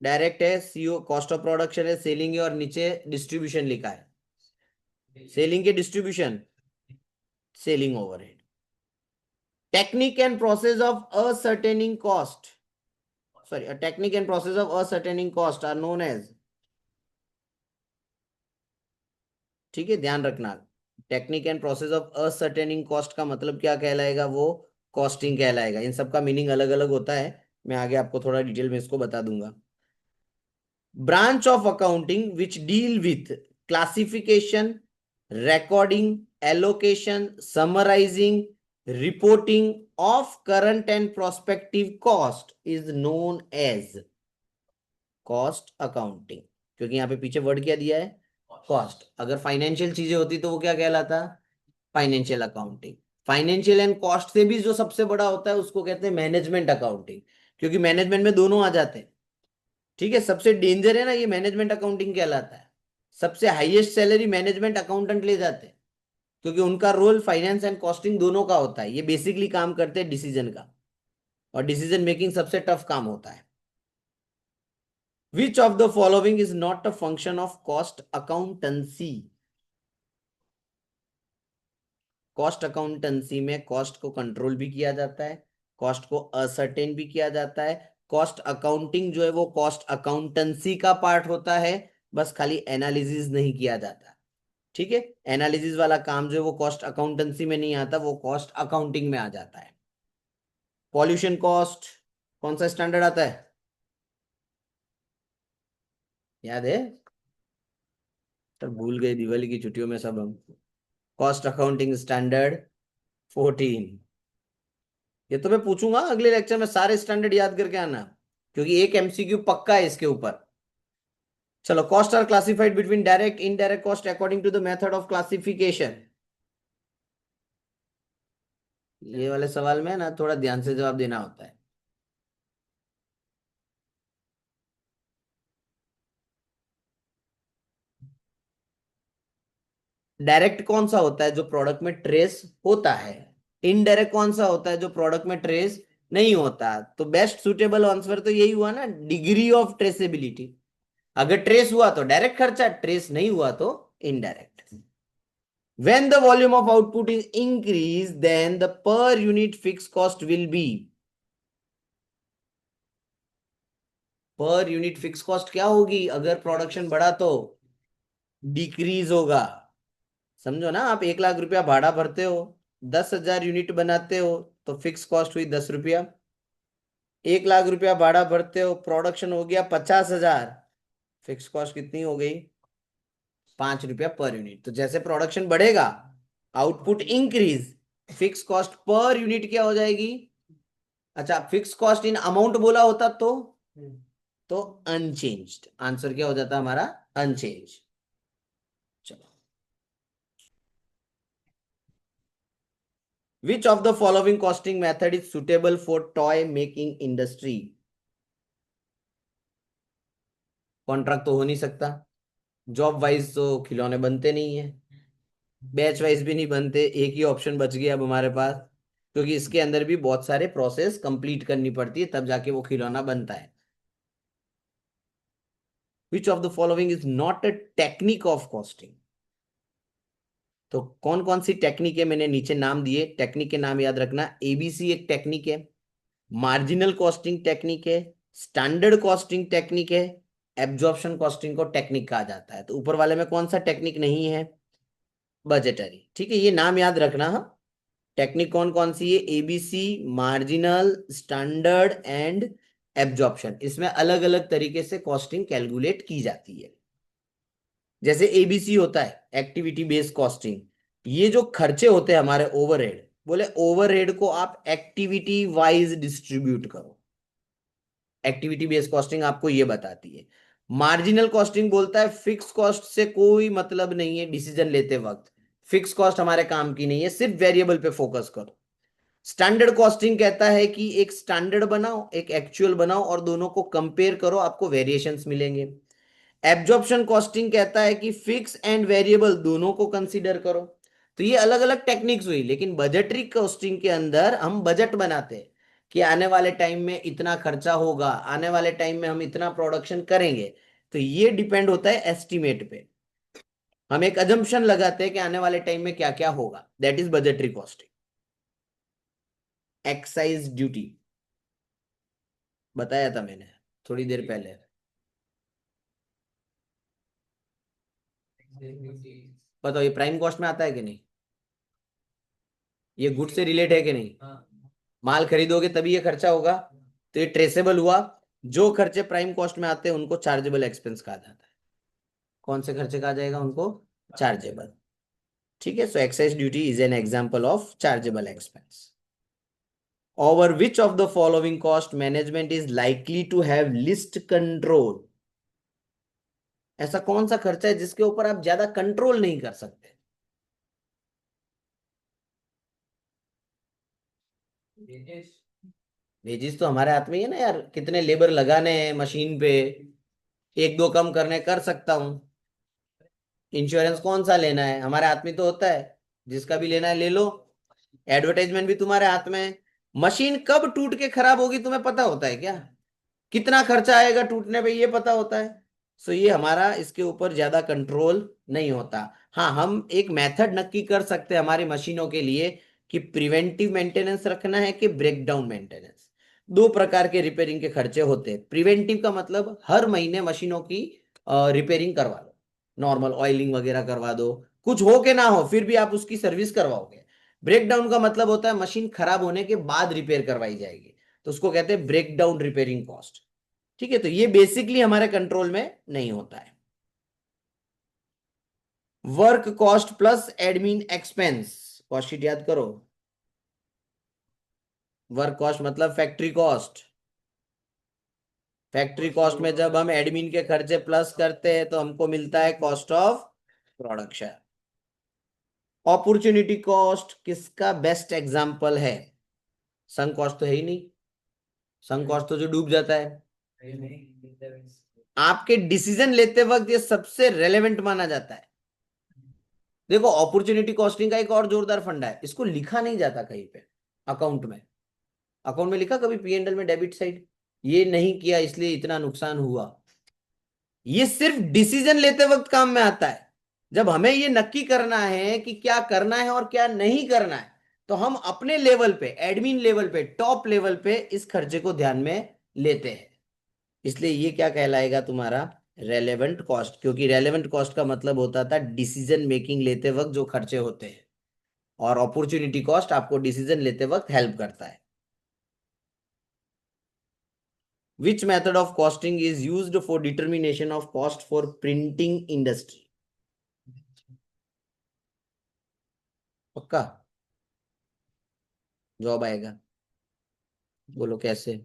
direct है सीओ, कॉस्ट ऑफ प्रोडक्शन है, सेलिंग है और नीचे डिस्ट्रीब्यूशन लिखा है, सेलिंग के distribution, selling overhead. Technique and process of ascertaining cost, sorry, technique and process of ascertaining cost are known as, ठीक है ध्यान रखना, technique and process of ascertaining cost का मतलब क्या कहलाएगा, वो कॉस्टिंग कहलाएगा। इन सब का मीनिंग अलग अलग होता है, मैं आगे आपको थोड़ा डिटेल में इसको बता दूंगा। branch of accounting which deal with classification, recording, allocation, summarizing, reporting of current and prospective cost is known as cost accounting। क्योंकि यहाँ पे पीछे वर्ड क्या दिया है, कॉस्ट। अगर फाइनेंशियल चीजें होती तो वो क्या कहलाता, financial accounting. Financial and cost से भी जो सबसे बड़ा होता है उसको कहते हैं मैनेजमेंट अकाउंटिंग, क्योंकि मैनेजमेंट में दोनों आ जाते हैं। ठीक है, सबसे डेंजर है ना ये मैनेजमेंट अकाउंटिंग कहलाता है, सबसे हाईएस्ट सैलरी मैनेजमेंट अकाउंटेंट ले जाते हैं, क्योंकि उनका रोल फाइनेंस एंड कॉस्टिंग दोनों का होता है, ये बेसिकली काम करते हैं डिसीजन का, और डिसीजन मेकिंग सबसे टफ काम होता है। विच of the following is not a function of cost accountancy, cost accountancy में कॉस्ट को कंट्रोल भी किया जाता है, कॉस्ट को असर्टेन भी किया जाता है। कॉस्ट अकाउंटिंग जो है वो कॉस्ट अकाउंटेंसी का पार्ट होता है, बस खाली एनालिसिस नहीं किया जाता। ठीक है, एनालिसिस वाला काम जो है वो कॉस्ट अकाउंटेंसी में नहीं आता, वो कॉस्ट अकाउंटिंग में आ जाता है। पॉल्यूशन कॉस्ट कौन सा स्टैंडर्ड आता है, याद है, तो भूल गए दिवाली की छुट्टियों में सब हम। Cost accounting standard 14। ये तो मैं पूछूंगा अगले लेक्चर में, सारे स्टैंडर्ड याद करके आना, क्योंकि एक एमसीक्यू पक्का है इसके ऊपर। चलो, cost are classified between direct indirect cost according to the method of classification. ये वाले सवाल में ना थोड़ा ध्यान से जवाब देना होता है। डायरेक्ट कौन सा होता है? जो प्रोडक्ट में ट्रेस होता है। इनडायरेक्ट कौन सा होता है? जो प्रोडक्ट में ट्रेस नहीं होता। तो बेस्ट सुटेबल आंसर तो यही हुआ ना, डिग्री ऑफ ट्रेसेबिलिटी। अगर ट्रेस हुआ तो डायरेक्ट खर्चा, ट्रेस नहीं हुआ तो indirect. When the volume of output is increased, then the per unit fixed cost will be। Per unit fix cost क्या होगी अगर प्रोडक्शन बढ़ा तो? डिक्रीज होगा। समझो ना, आप 1 लाख रुपया भाड़ा भरते हो, 10,000 यूनिट बनाते हो, तो फिक्स कॉस्ट हुई 10 रुपया। 1 लाख रुपया भाड़ा भरते हो, प्रोडक्शन हो गया 50,000, फिक्स कॉस्ट कितनी हो गई? 5 रुपया पर यूनिट। तो जैसे प्रोडक्शन बढ़ेगा, output increase, fix cost per unit क्या हो जाएगी? अच्छा, फिक्स कॉस्ट इन अमाउंट बोला होता तो अनचेंज्ड। आंसर क्या हो जाता हमारा? अनचेंज। चलो, which of the following costing method is suitable for toy making industry? Contract तो हो नहीं सकता, जॉब वाइज तो खिलौने बनते नहीं है, बैच वाइज भी नहीं बनते। एक ही ऑप्शन बच गया अब हमारे पास, क्योंकि इसके अंदर भी बहुत सारे प्रोसेस कंप्लीट करनी पड़ती है तब जाके वो खिलौना बनता है। विच of the following is not a technique of costing? तो कौन कौन सी टेक्निक है, मैंने नीचे नाम दिए, टेक्निक के नाम याद रखना। एबीसी एक टेक्निक है, मार्जिनल कॉस्टिंग टेक्निक है, स्टैंडर्ड कॉस्टिंग टेक्निक है, एब्जॉर्प्शन कॉस्टिंग को टेक्निक कहा जाता है। तो ऊपर वाले में कौन सा टेक्निक नहीं है? बजटरी। ठीक है, ये नाम याद रखना। हाँ, टेक्निक कौन कौन सी है? ABC, marginal, standard and absorption. इसमें अलग अलग तरीके से कॉस्टिंग कैलकुलेट की जाती है। जैसे एबीसी होता है एक्टिविटी बेस्ड कॉस्टिंग, ये जो खर्चे होते हैं हमारे ओवरहेड, बोले ओवरहेड को आप एक्टिविटी वाइज डिस्ट्रीब्यूट करो। एक्टिविटी बेस्ड कॉस्टिंग आपको ये बताती है। मार्जिनल कॉस्टिंग बोलता है फिक्स कॉस्ट से कोई मतलब नहीं है डिसीजन लेते वक्त, फिक्स कॉस्ट हमारे काम की नहीं है, सिर्फ वेरिएबल पे फोकस करो। स्टैंडर्ड कॉस्टिंग कहता है कि एक स्टैंडर्ड बनाओ, एक एक्चुअल बनाओ और दोनों को कंपेयर करो, आपको वेरिएशंस मिलेंगे। एब्जॉर्प्शन कॉस्टिंग कहता है कि फिक्स एंड वेरिएबल दोनों को कंसीडर करो। तो ये अलग अलग टेक्निक्स हुई, लेकिन बजटरी कॉस्टिंग के अंदर हम बजट बनाते हैं कि आने वाले टाइम में इतना खर्चा होगा, आने वाले टाइम में हम इतना प्रोडक्शन करेंगे। तो ये डिपेंड होता है एस्टिमेट पे। हम एक अजम्पशन लगाते हैं कि आने वाले टाइम में क्या क्या होगा, that is budgetary costing. Excise duty बताया था मैंने थोड़ी देर पहले। बताओ, ये प्राइम कॉस्ट में आता है कि नहीं? ये गुड से रिलेट है कि नहीं? माल खरीदोगे तभी ये खर्चा होगा, तो ये ट्रेसेबल हुआ। जो खर्चे प्राइम कॉस्ट में आते हैं उनको चार्जेबल एक्सपेंस कहा जाता है। कौन से खर्चे कहा जाएगा उनको? चार्जेबल। ठीक है, so excise duty is an example of chargeable expense. Over which of the following cost management is likely to have least control? ऐसा कौन सा खर्चा है जिसके ऊपर आप ज्यादा कंट्रोल नहीं कर सकते? वेजिस तो हमारे हाथ में ही है ना यार, कितने लेबर लगाने हैं मशीन पे, एक दो कम करने कर सकता हूं। इंश्योरेंस कौन सा लेना है हमारे हाथ में तो होता है, जिसका भी लेना है ले लो। एडवर्टाइजमेंट भी तुम्हारे हाथ में है। मशीन कब टूट के खराब होगी तुम्हें पता होता है क्या? कितना खर्चा आएगा टूटने पे ये पता होता है। सो ये हमारा इसके ऊपर ज्यादा कंट्रोल नहीं होता। हाँ, हम एक मेथड नक्की कर सकते हैं हमारी मशीनों के लिए कि प्रिवेंटिव मेंटेनेंस रखना है कि ब्रेकडाउन मेंटेनेंस। दो प्रकार के रिपेयरिंग के खर्चे होते हैं। प्रिवेंटिव का मतलब हर महीने मशीनों की रिपेयरिंग करवा लो, नॉर्मल ऑयलिंग वगैरह करवा दो, कुछ हो के ना हो फिर भी आप उसकी सर्विस करवाओगे। ब्रेकडाउन का मतलब होता है मशीन खराब होने के बाद रिपेयर करवाई जाएगी, तो उसको कहते हैं ब्रेकडाउन रिपेयरिंग कॉस्ट। ठीक है, तो ये बेसिकली हमारे कंट्रोल में नहीं होता है। Work cost plus admin expense, cost sheet याद करो। वर्क कॉस्ट मतलब फैक्ट्री कॉस्ट। फैक्ट्री कॉस्ट में जब हम एडमिन के खर्चे प्लस करते हैं तो हमको मिलता है cost of production. Opportunity cost किसका बेस्ट एग्जांपल है? संक कॉस्ट तो है ही नहीं। संक कॉस्ट तो जो डूब जाता है। आपके डिसीजन लेते वक्त ये सबसे रेलेवेंट माना जाता है। देखो, अपॉर्चुनिटी कॉस्टिंग का एक और जोरदार फंडा है, इसको लिखा नहीं जाता कहीं पे अकाउंट में। अकाउंट में लिखा कभी P&L में डेबिट साइड, ये नहीं किया इसलिए इतना नुकसान हुआ। ये सिर्फ डिसीजन लेते वक्त काम में आता है। जब हमें ये नक्की करना है कि क्या करना है और क्या नहीं करना है, तो हम अपने लेवल पे, एडमिन लेवल पे, टॉप लेवल पे इस खर्चे को ध्यान में लेते हैं। इसलिए ये क्या कहलाएगा तुम्हारा? रेलेवेंट कॉस्ट, क्योंकि रेलेवेंट कॉस्ट का मतलब होता था डिसीजन मेकिंग लेते वक्त जो खर्चे होते हैं, और अपॉर्चुनिटी कॉस्ट आपको डिसीजन लेते वक्त हेल्प करता है। Which method of costing is used for determination of cost for printing industry? पक्का जवाब आएगा? बोलो कैसे।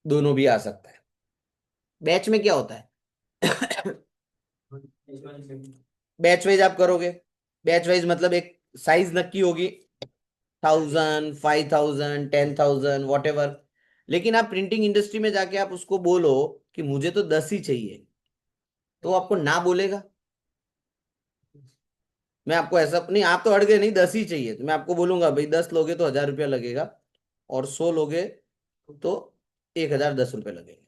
दोनों भी आ सकता है। बैच में क्या होता है? बैच वाइज आप करोगे। बैच वाइज मतलब एक साइज नक्की होगी, 1000, 5000, 10,000, वॉट एवर। लेकिन आप प्रिंटिंग इंडस्ट्री में जाके आप उसको बोलो कि मुझे तो 10 ही चाहिए, तो वो आपको ना बोलेगा? मैं आपको ऐसा नहीं, आप तो अड़ गए, नहीं 10 ही चाहिए, तो मैं आपको बोलूंगा भाई 10 लोगे तो 1000 रुपया लगेगा, और 100 लोगे तो 1010 रुपये लगेंगे।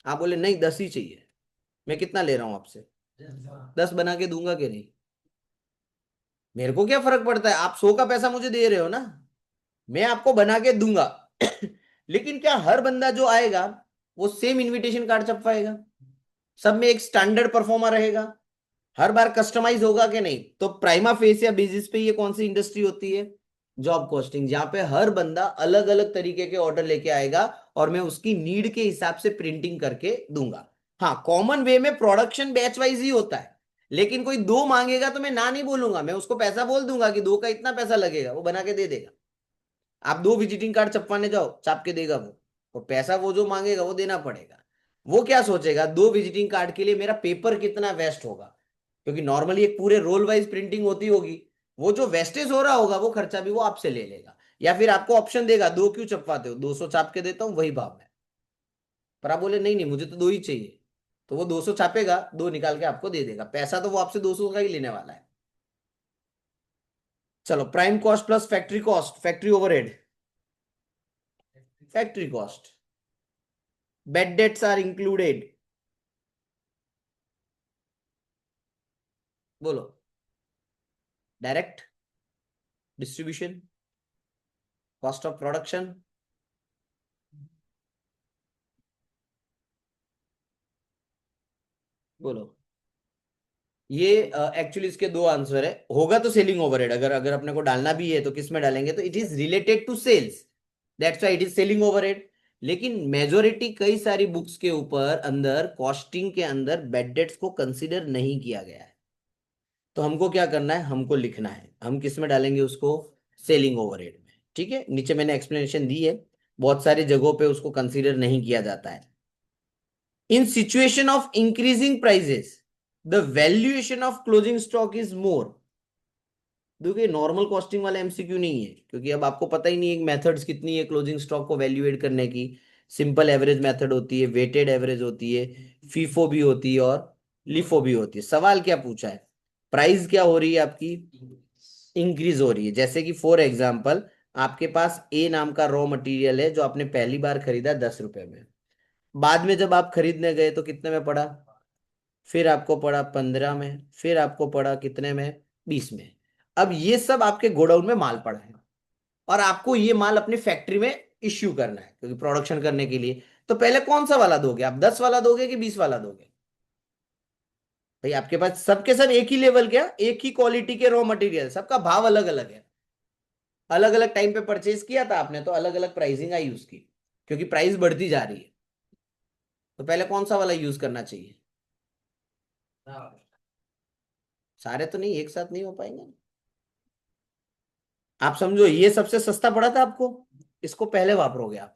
आप बोले नहीं 10 ही चाहिए, मैं कितना ले रहा हूं आपसे? 10 बना के दूंगा कि नहीं? मेरे को क्या फर्क पड़ता है, आप 100 का पैसा मुझे दे रहे हो ना, मैं आपको बना के दूंगा। लेकिन क्या हर बंदा जो आएगा वो सेम इनविटेशन कार्ड छपवाएगा? सब में एक स्टैंडर्ड परफॉर्मर रहेगा? हर बार कस्टमाइज होगा कि नहीं? तो प्राइमा फेस या बेसिस पे ये कौन सी इंडस्ट्री होती है? जॉब कॉस्टिंग, जहां पे हर बंदा अलग अलग तरीके के ऑर्डर लेके आएगा और मैं उसकी नीड के हिसाब से प्रिंटिंग करके दूंगा। हाँ, कॉमन वे में प्रोडक्शन बैच वाइज ही होता है, लेकिन कोई दो मांगेगा तो मैं ना नहीं बोलूंगा, मैं उसको पैसा बोल दूंगा कि दो का इतना पैसा लगेगा, वो बना के दे देगा। आप दो विजिटिंग कार्ड छपवाने जाओ, छाप के देगा वो, और पैसा वो जो मांगेगा वो देना पड़ेगा। वो क्या सोचेगा, दो विजिटिंग कार्ड के लिए मेरा पेपर कितना वेस्ट होगा, क्योंकि नॉर्मली एक पूरे रोल वाइज प्रिंटिंग होती होगी। वो जो वेस्टेज हो रहा होगा वो खर्चा भी वो आपसे ले लेगा, या फिर आपको ऑप्शन देगा दो क्यों छपवाते हो, 200 छाप के देता हूँ वही भाव में। पर आप बोले नहीं नहीं मुझे तो दो ही चाहिए, तो वो 200 छापेगा, दो निकाल के आपको दे देगा, पैसा तो वो आपसे 200 का ही लेने वाला है। चलो, prime cost plus factory cost, factory overhead, factory cost. Bad debts are included. बोलो, direct, distribution, cost of production. बोलो। ये एक्चुअली इसके दो आंसर है। होगा तो सेलिंग ओवरहेड, अगर अगर अपने को डालना भी है तो किस में डालेंगे, तो it is related to sales, that's why it is selling overhead. लेकिन मेजोरिटी कई सारी बुक्स के ऊपर अंदर कॉस्टिंग के अंदर बेड डेट्स को कंसीडर नहीं किया गया है। तो हमको क्या करना है, हमको लिखना है हम किस में डालेंगे उसको, सेलिंग ओवरहेड में। ठीक है, नीचे मैंने एक्सप्लेनेशन दी है, बहुत सारी जगहों पे उसको कंसीडर नहीं किया जाता है। In situation of increasing prices the valuation of closing stock is more. देखिए, नॉर्मल कॉस्टिंग वाला एमसीक्यू नहीं है, क्योंकि अब आपको पता ही नहीं है मेथड्स कितनी है क्लोजिंग स्टॉक को वैल्यूएट करने की। सिंपल एवरेज मेथड होती है, वेटेड एवरेज होती है, फीफो भी होती है, और लिफो भी होती है। सवाल क्या पूछा है, प्राइस क्या हो रही है आपकी, इंक्रीज हो रही है। जैसे कि फॉर एग्जाम्पल, आपके पास ए नाम का रॉ मटेरियल है जो आपने पहली बार खरीदा 10 रुपए में, बाद में जब आप खरीदने गए तो कितने में पड़ा, फिर आपको पड़ा 15 में, फिर आपको पड़ा कितने में, 20 में। अब ये सब आपके गोडाउन में माल पड़ा है, और आपको ये माल अपनी फैक्ट्री में इश्यू करना है, क्योंकि प्रोडक्शन करने के लिए। तो पहले कौन सा वाला दोगे आप, 10 वाला दोगे कि 20 वाला दोगे? भाई आपके पास सबके सब एक ही लेवल के, एक ही क्वालिटी के रॉ मटेरियल, सबका भाव अलग अलग है। अलग अलग टाइम पे परचेज किया था आपने तो अलग अलग प्राइसिंग आई उसकी, क्योंकि प्राइस बढ़ती जा रही है। तो पहले कौन सा वाला यूज करना चाहिए? सारे तो नहीं, एक साथ नहीं हो पाएंगे। आप समझो ये सबसे सस्ता पड़ा था आपको, इसको पहले वापरोगे आप,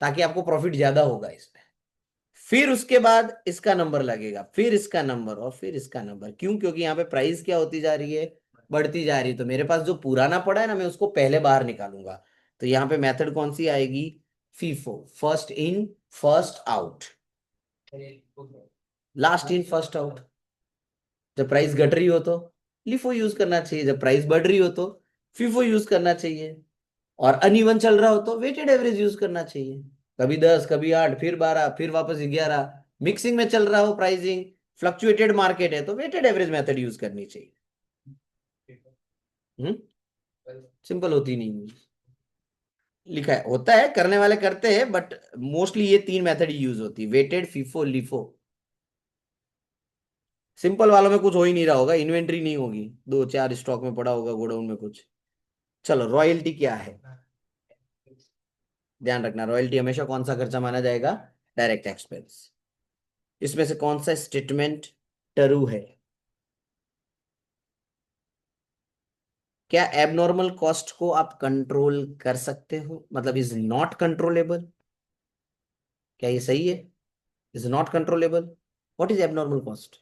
ताकि आपको प्रॉफिट ज्यादा होगा इसमें। फिर उसके बाद इसका नंबर लगेगा, फिर इसका नंबर, और फिर इसका नंबर। क्यों? क्योंकि यहाँ पे प्राइस क्या होती जा रही है, बढ़ती जा रही है। तो मेरे पास जो पुराना पड़ा है ना, मैं उसको पहले बाहर निकालूंगा। तो यहाँ पे मेथड कौन सी आएगी? FIFO, first in first out, last in first out. जब प्राइस घट रही हो तो लिफो यूज करना चाहिए, जब प्राइस बढ़ रही हो तो फीफो यूज करना चाहिए, और अनइवन चल रहा हो तो वेटेड एवरेज यूज करना चाहिए। कभी 10, कभी 8, फिर 12, फिर वापस 11, मिक्सिंग में चल रहा हो प्राइसिंग, फ्लक्चुएटेड मार्केट है तो वेटेड एवरेज मेथड यूज करनी चाहिए। हम्म, सिंपल होती नहीं है। लिखा है, होता है, करने वाले करते हैं, बट मोस्टली ये तीन मेथड यूज होती है, वेटेड, फीफो, लिफो। सिंपल वालों में कुछ हो ही नहीं रहा होगा, इन्वेंट्री नहीं होगी, दो चार स्टॉक में पड़ा होगा गोडाउन में कुछ। चलो, रॉयल्टी क्या है? ध्यान रखना, रॉयल्टी हमेशा कौन सा खर्चा माना जाएगा? Direct expense. इसमें से कौन सा स्टेटमेंट ट्रू है? क्या एबनॉर्मल कॉस्ट को आप कंट्रोल कर सकते हो, मतलब इज नॉट कंट्रोलेबल? क्या ये सही है? Is not controllable. What is abnormal cost?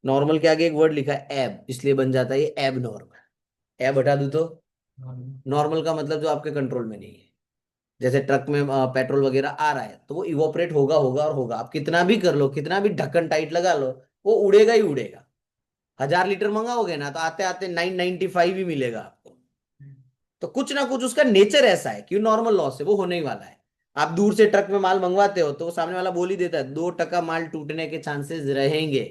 Normal के आगे एक वर्ड लिखा है एब, इसलिए बन जाता है ये एब नॉर्मल। एब हटा दूं तो नॉर्मल का मतलब जो आपके कंट्रोल में नहीं है। जैसे ट्रक में पेट्रोल वगैरह आ रहा है तो वो इवोपरेट होगा होगा और होगा, आप कितना भी कर लो, कितना भी ढक्कन टाइट लगा लो, वो उड़ेगा ही उड़ेगा। 1000 लीटर मंगाओगे ना तो आते आते 995 ही मिलेगा आपको। तो कुछ ना कुछ उसका नेचर ऐसा है कि नॉर्मल लॉस है, वो होने ही वाला है। आप दूर से ट्रक में माल मंगवाते हो तो वो सामने वाला बोल ही देता है 2% माल टूटने के चांसेस रहेंगे,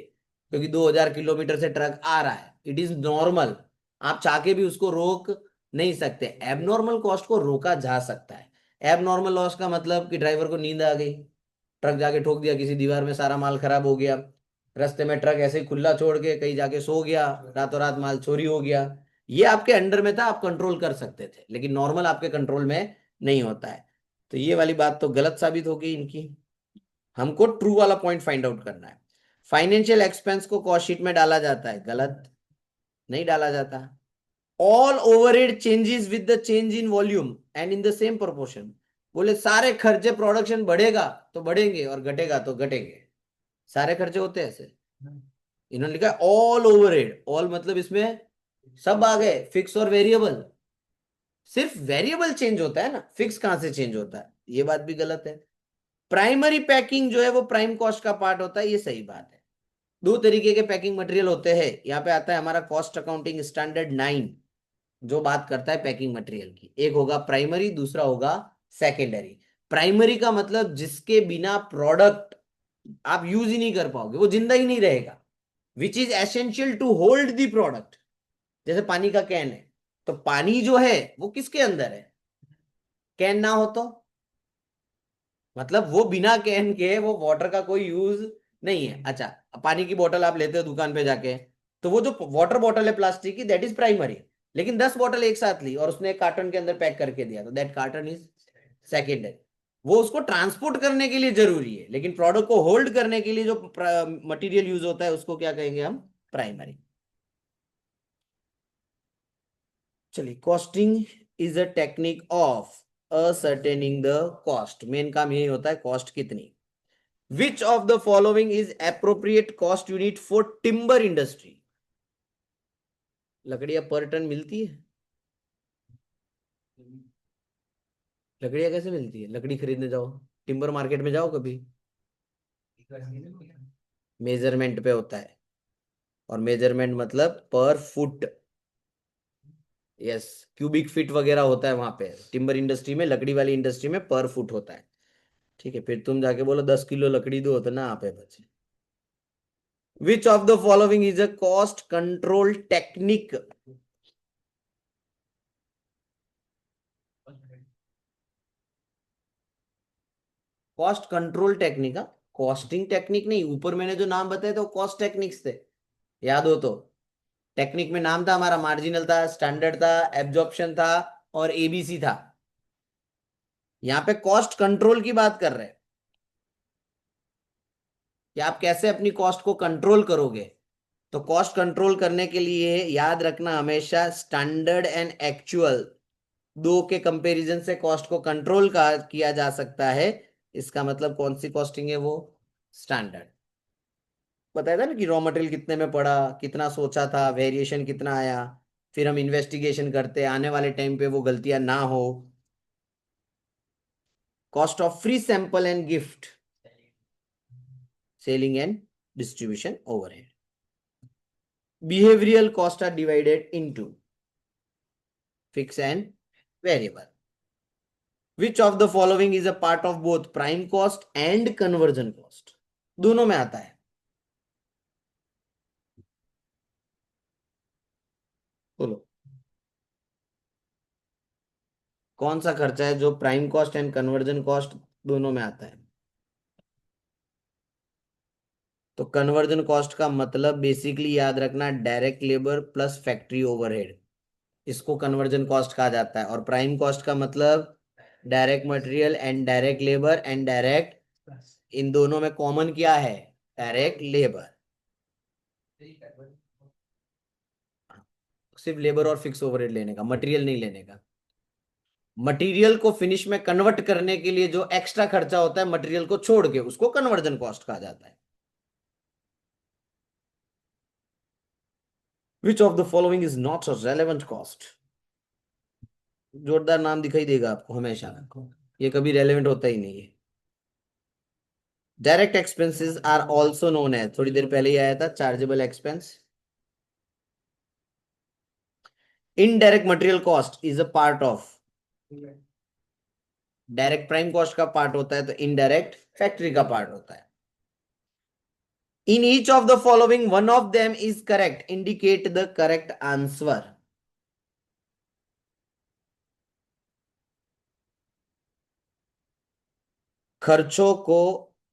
क्योंकि 2000 किलोमीटर से ट्रक आ रहा है, इट इज नॉर्मल। आप चाह के भी उसको रोक नहीं सकते। एबनॉर्मल कॉस्ट को रोका जा सकता है। एबनॉर्मल लॉस का मतलब कि ड्राइवर को नींद आ गई, ट्रक जाके ठोक दिया किसी दीवार में, सारा माल खराब हो गया। रास्ते में ट्रक ऐसे ही खुला छोड़ के कहीं जाके सो गया, रातों रात माल चोरी हो गया। ये आपके अंडर में था, आप कंट्रोल कर सकते थे, लेकिन नॉर्मल आपके कंट्रोल में नहीं होता है। तो ये वाली बात तो गलत साबित हो गई इनकी। हमको ट्रू वाला पॉइंट फाइंड आउट करना है। फाइनेंशियल एक्सपेंस को कॉस्ट शीट में डाला जाता है, गलत, नहीं डाला जाता। All overhead changes with the change in volume and in the same proportion. बोले सारे खर्चे, प्रोडक्शन बढ़ेगा तो बढ़ेंगे और घटेगा तो घटेंगे, सारे खर्चे होते हैं ऐसे। इन्होंने लिखा ऑल ओवरहेड, ऑल मतलब इसमें सब आ गए, फिक्स और वेरिएबल। सिर्फ वेरिएबल चेंज होता है ना, फिक्स कहां से चेंज होता है? ये बात भी गलत है। प्राइमरी पैकिंग जो है वो प्राइम कॉस्ट का पार्ट होता है, ये सही बात है। दो तरीके के पैकिंग मटेरियल होते हैं, यहाँ पे आता है हमारा कॉस्ट अकाउंटिंग स्टैंडर्ड 9, जो बात करता है पैकिंग मटेरियल की। एक होगा प्राइमरी, दूसरा होगा सेकेंडरी। प्राइमरी का मतलब जिसके बिना प्रोडक्ट आप यूज ही नहीं कर पाओगे, वो जिंदा ही नहीं रहेगा, which is essential to hold the product. जैसे पानी का कैन है, तो पानी जो है वो किसके अंदर है? कैन ना हो तो, मतलब वो बिना कैन के वो वाटर का कोई यूज नहीं है। अच्छा, पानी की बोतल आप लेते हो दुकान पे जाके, तो वो जो वाटर बोतल है प्लास्टिक की, दैट इज प्राइमरी। लेकिन 10 बोतल एक साथ ली और उसने एक कार्टन के अंदर पैक करके दिया, तो दैट कार्टन इज सेकेंडरी। वो उसको ट्रांसपोर्ट करने के लिए जरूरी है, लेकिन प्रोडक्ट को होल्ड करने के लिए जो मटेरियल यूज होता है उसको क्या कहेंगे हम? प्राइमरी। चलिए, costing is a technique of ascertaining the cost. Main काम यही होता है, कॉस्ट कितनी। विच of the following is appropriate cost unit for timber industry? लकड़ियां पर टन मिलती है? लकड़ियां कैसे मिलती है? लकड़ी खरीदने जाओ, टिम्बर मार्केट में जाओ कभी, मेजरमेंट पे होता है। और मेजरमेंट मतलब पर फुट, यस, क्यूबिक फीट वगैरह होता है वहां पे। टिम्बर इंडस्ट्री में, लकड़ी वाली इंडस्ट्री में पर फुट होता है। ठीक है, फिर तुम जाके बोलो 10 किलो लकड़ी दो तो ना आप बचे। विच of the following is a cost control technique? Cost control technique, costing technique नहीं। ऊपर मैंने जो नाम बताए तो कॉस्ट टेक्निक्स थे, याद हो तो। टेक्निक में नाम था हमारा, मार्जिनल था, स्टैंडर्ड था, एब्जॉर्प्शन था, और एबीसी था। यहाँ पे कॉस्ट कंट्रोल की बात कर रहे हैं कि आप कैसे अपनी कॉस्ट को कंट्रोल करोगे। तो कॉस्ट कंट्रोल करने के लिए याद रखना हमेशा स्टैंडर्ड एंड एक्चुअल दो के कंपैरिजन से कॉस्ट को कंट्रोल किया जा सकता है। इसका मतलब कौन सी कॉस्टिंग है वो? स्टैंडर्ड। बताया था ना कि रॉ मटेरियल कितने में पड़ा, कितना सोचा था, वेरिएशन कितना आया, फिर हम इन्वेस्टिगेशन करते आने वाले टाइम पे वो गलतियां ना हो। Cost of free sample and gift, selling and distribution overhead. Behavioral costs are divided into fixed and variable. Which of the following is a part of both prime cost and conversion cost? दोनों में आता है। बोलो कौन सा खर्चा है जो prime cost and conversion cost दोनों में आता है? तो कन्वर्जन कॉस्ट का मतलब बेसिकली याद रखना direct labour plus factory overhead, इसको कन्वर्जन कॉस्ट कहा जाता है। और प्राइम कॉस्ट का मतलब direct material and direct labour and direct, इन दोनों में कॉमन क्या है? Direct labour. सिर्फ लेबर और फिक्स ओवरहेड लेने का, मटेरियल नहीं लेने का। मटेरियल को फिनिश में कन्वर्ट करने के लिए जो एक्स्ट्रा खर्चा होता है मटेरियल को छोड़ के, उसको कन्वर्जन कॉस्ट कहा जाता है। विच of the following is not a relevant cost? जोरदार नाम दिखाई देगा आपको हमेशा, ये कभी रेलेवेंट होता ही नहीं है। Direct expenses are also known as, थोड़ी देर पहले ही आया था, chargeable expense. Indirect material cost is a part of, direct prime cost का पार्ट होता है तो इनडायरेक्ट फैक्ट्री का पार्ट होता है। In each of the following one of them is correct, indicate the correct answer. खर्चों को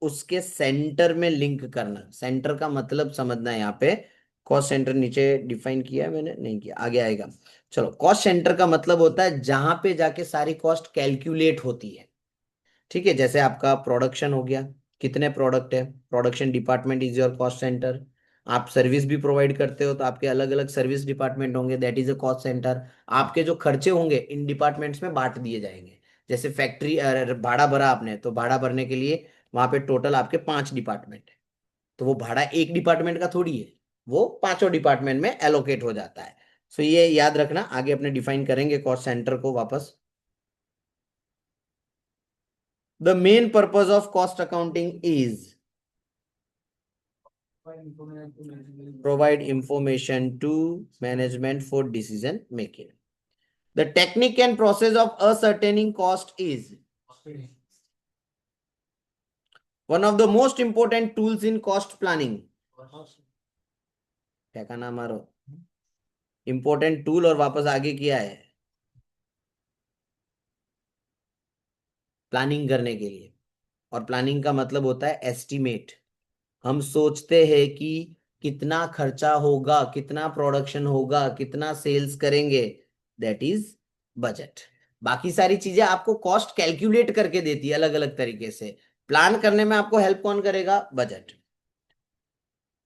उसके सेंटर में लिंक करना, सेंटर का मतलब समझना है यहाँ पे। कॉस्ट सेंटर नीचे डिफाइन किया है मैंने, नहीं किया, आगे आएगा। चलो, कॉस्ट सेंटर का मतलब होता है जहां पे जाके सारी कॉस्ट कैलकुलेट होती है। ठीक है, जैसे आपका प्रोडक्शन हो गया, कितने प्रोडक्ट है, production department is your cost centre. आप सर्विस भी प्रोवाइड करते हो तो आपके अलग अलग सर्विस डिपार्टमेंट होंगे, that is a cost centre. आपके जो खर्चे होंगे इन डिपार्टमेंट्स में बांट दिए जाएंगे। जैसे फैक्ट्री भाड़ा भरा आपने, तो भाड़ा भरने के लिए वहां पे टोटल आपके 5 डिपार्टमेंट है, तो वो भाड़ा एक डिपार्टमेंट का थोड़ी है, वो पांचों डिपार्टमेंट में एलोकेट हो जाता है। सो ये याद रखना, आगे अपने डिफाइन करेंगे कॉस्ट सेंटर को वापस। The main purpose of cost accounting is provide information to management for decision making. The technique and process of ascertaining cost is one of the most important tools in cost planning. क्या का नाम मारो, इंपॉर्टेंट टूल और वापस आगे किया है प्लानिंग करने के लिए। और प्लानिंग का मतलब होता है एस्टिमेट। हम सोचते हैं कि कितना खर्चा होगा, कितना प्रोडक्शन होगा, कितना सेल्स करेंगे, दैट इज बजट। बाकी सारी चीजें आपको कॉस्ट कैलकुलेट करके देती है अलग अलग तरीके से, प्लान करने में आपको हेल्प कौन करेगा? Budget.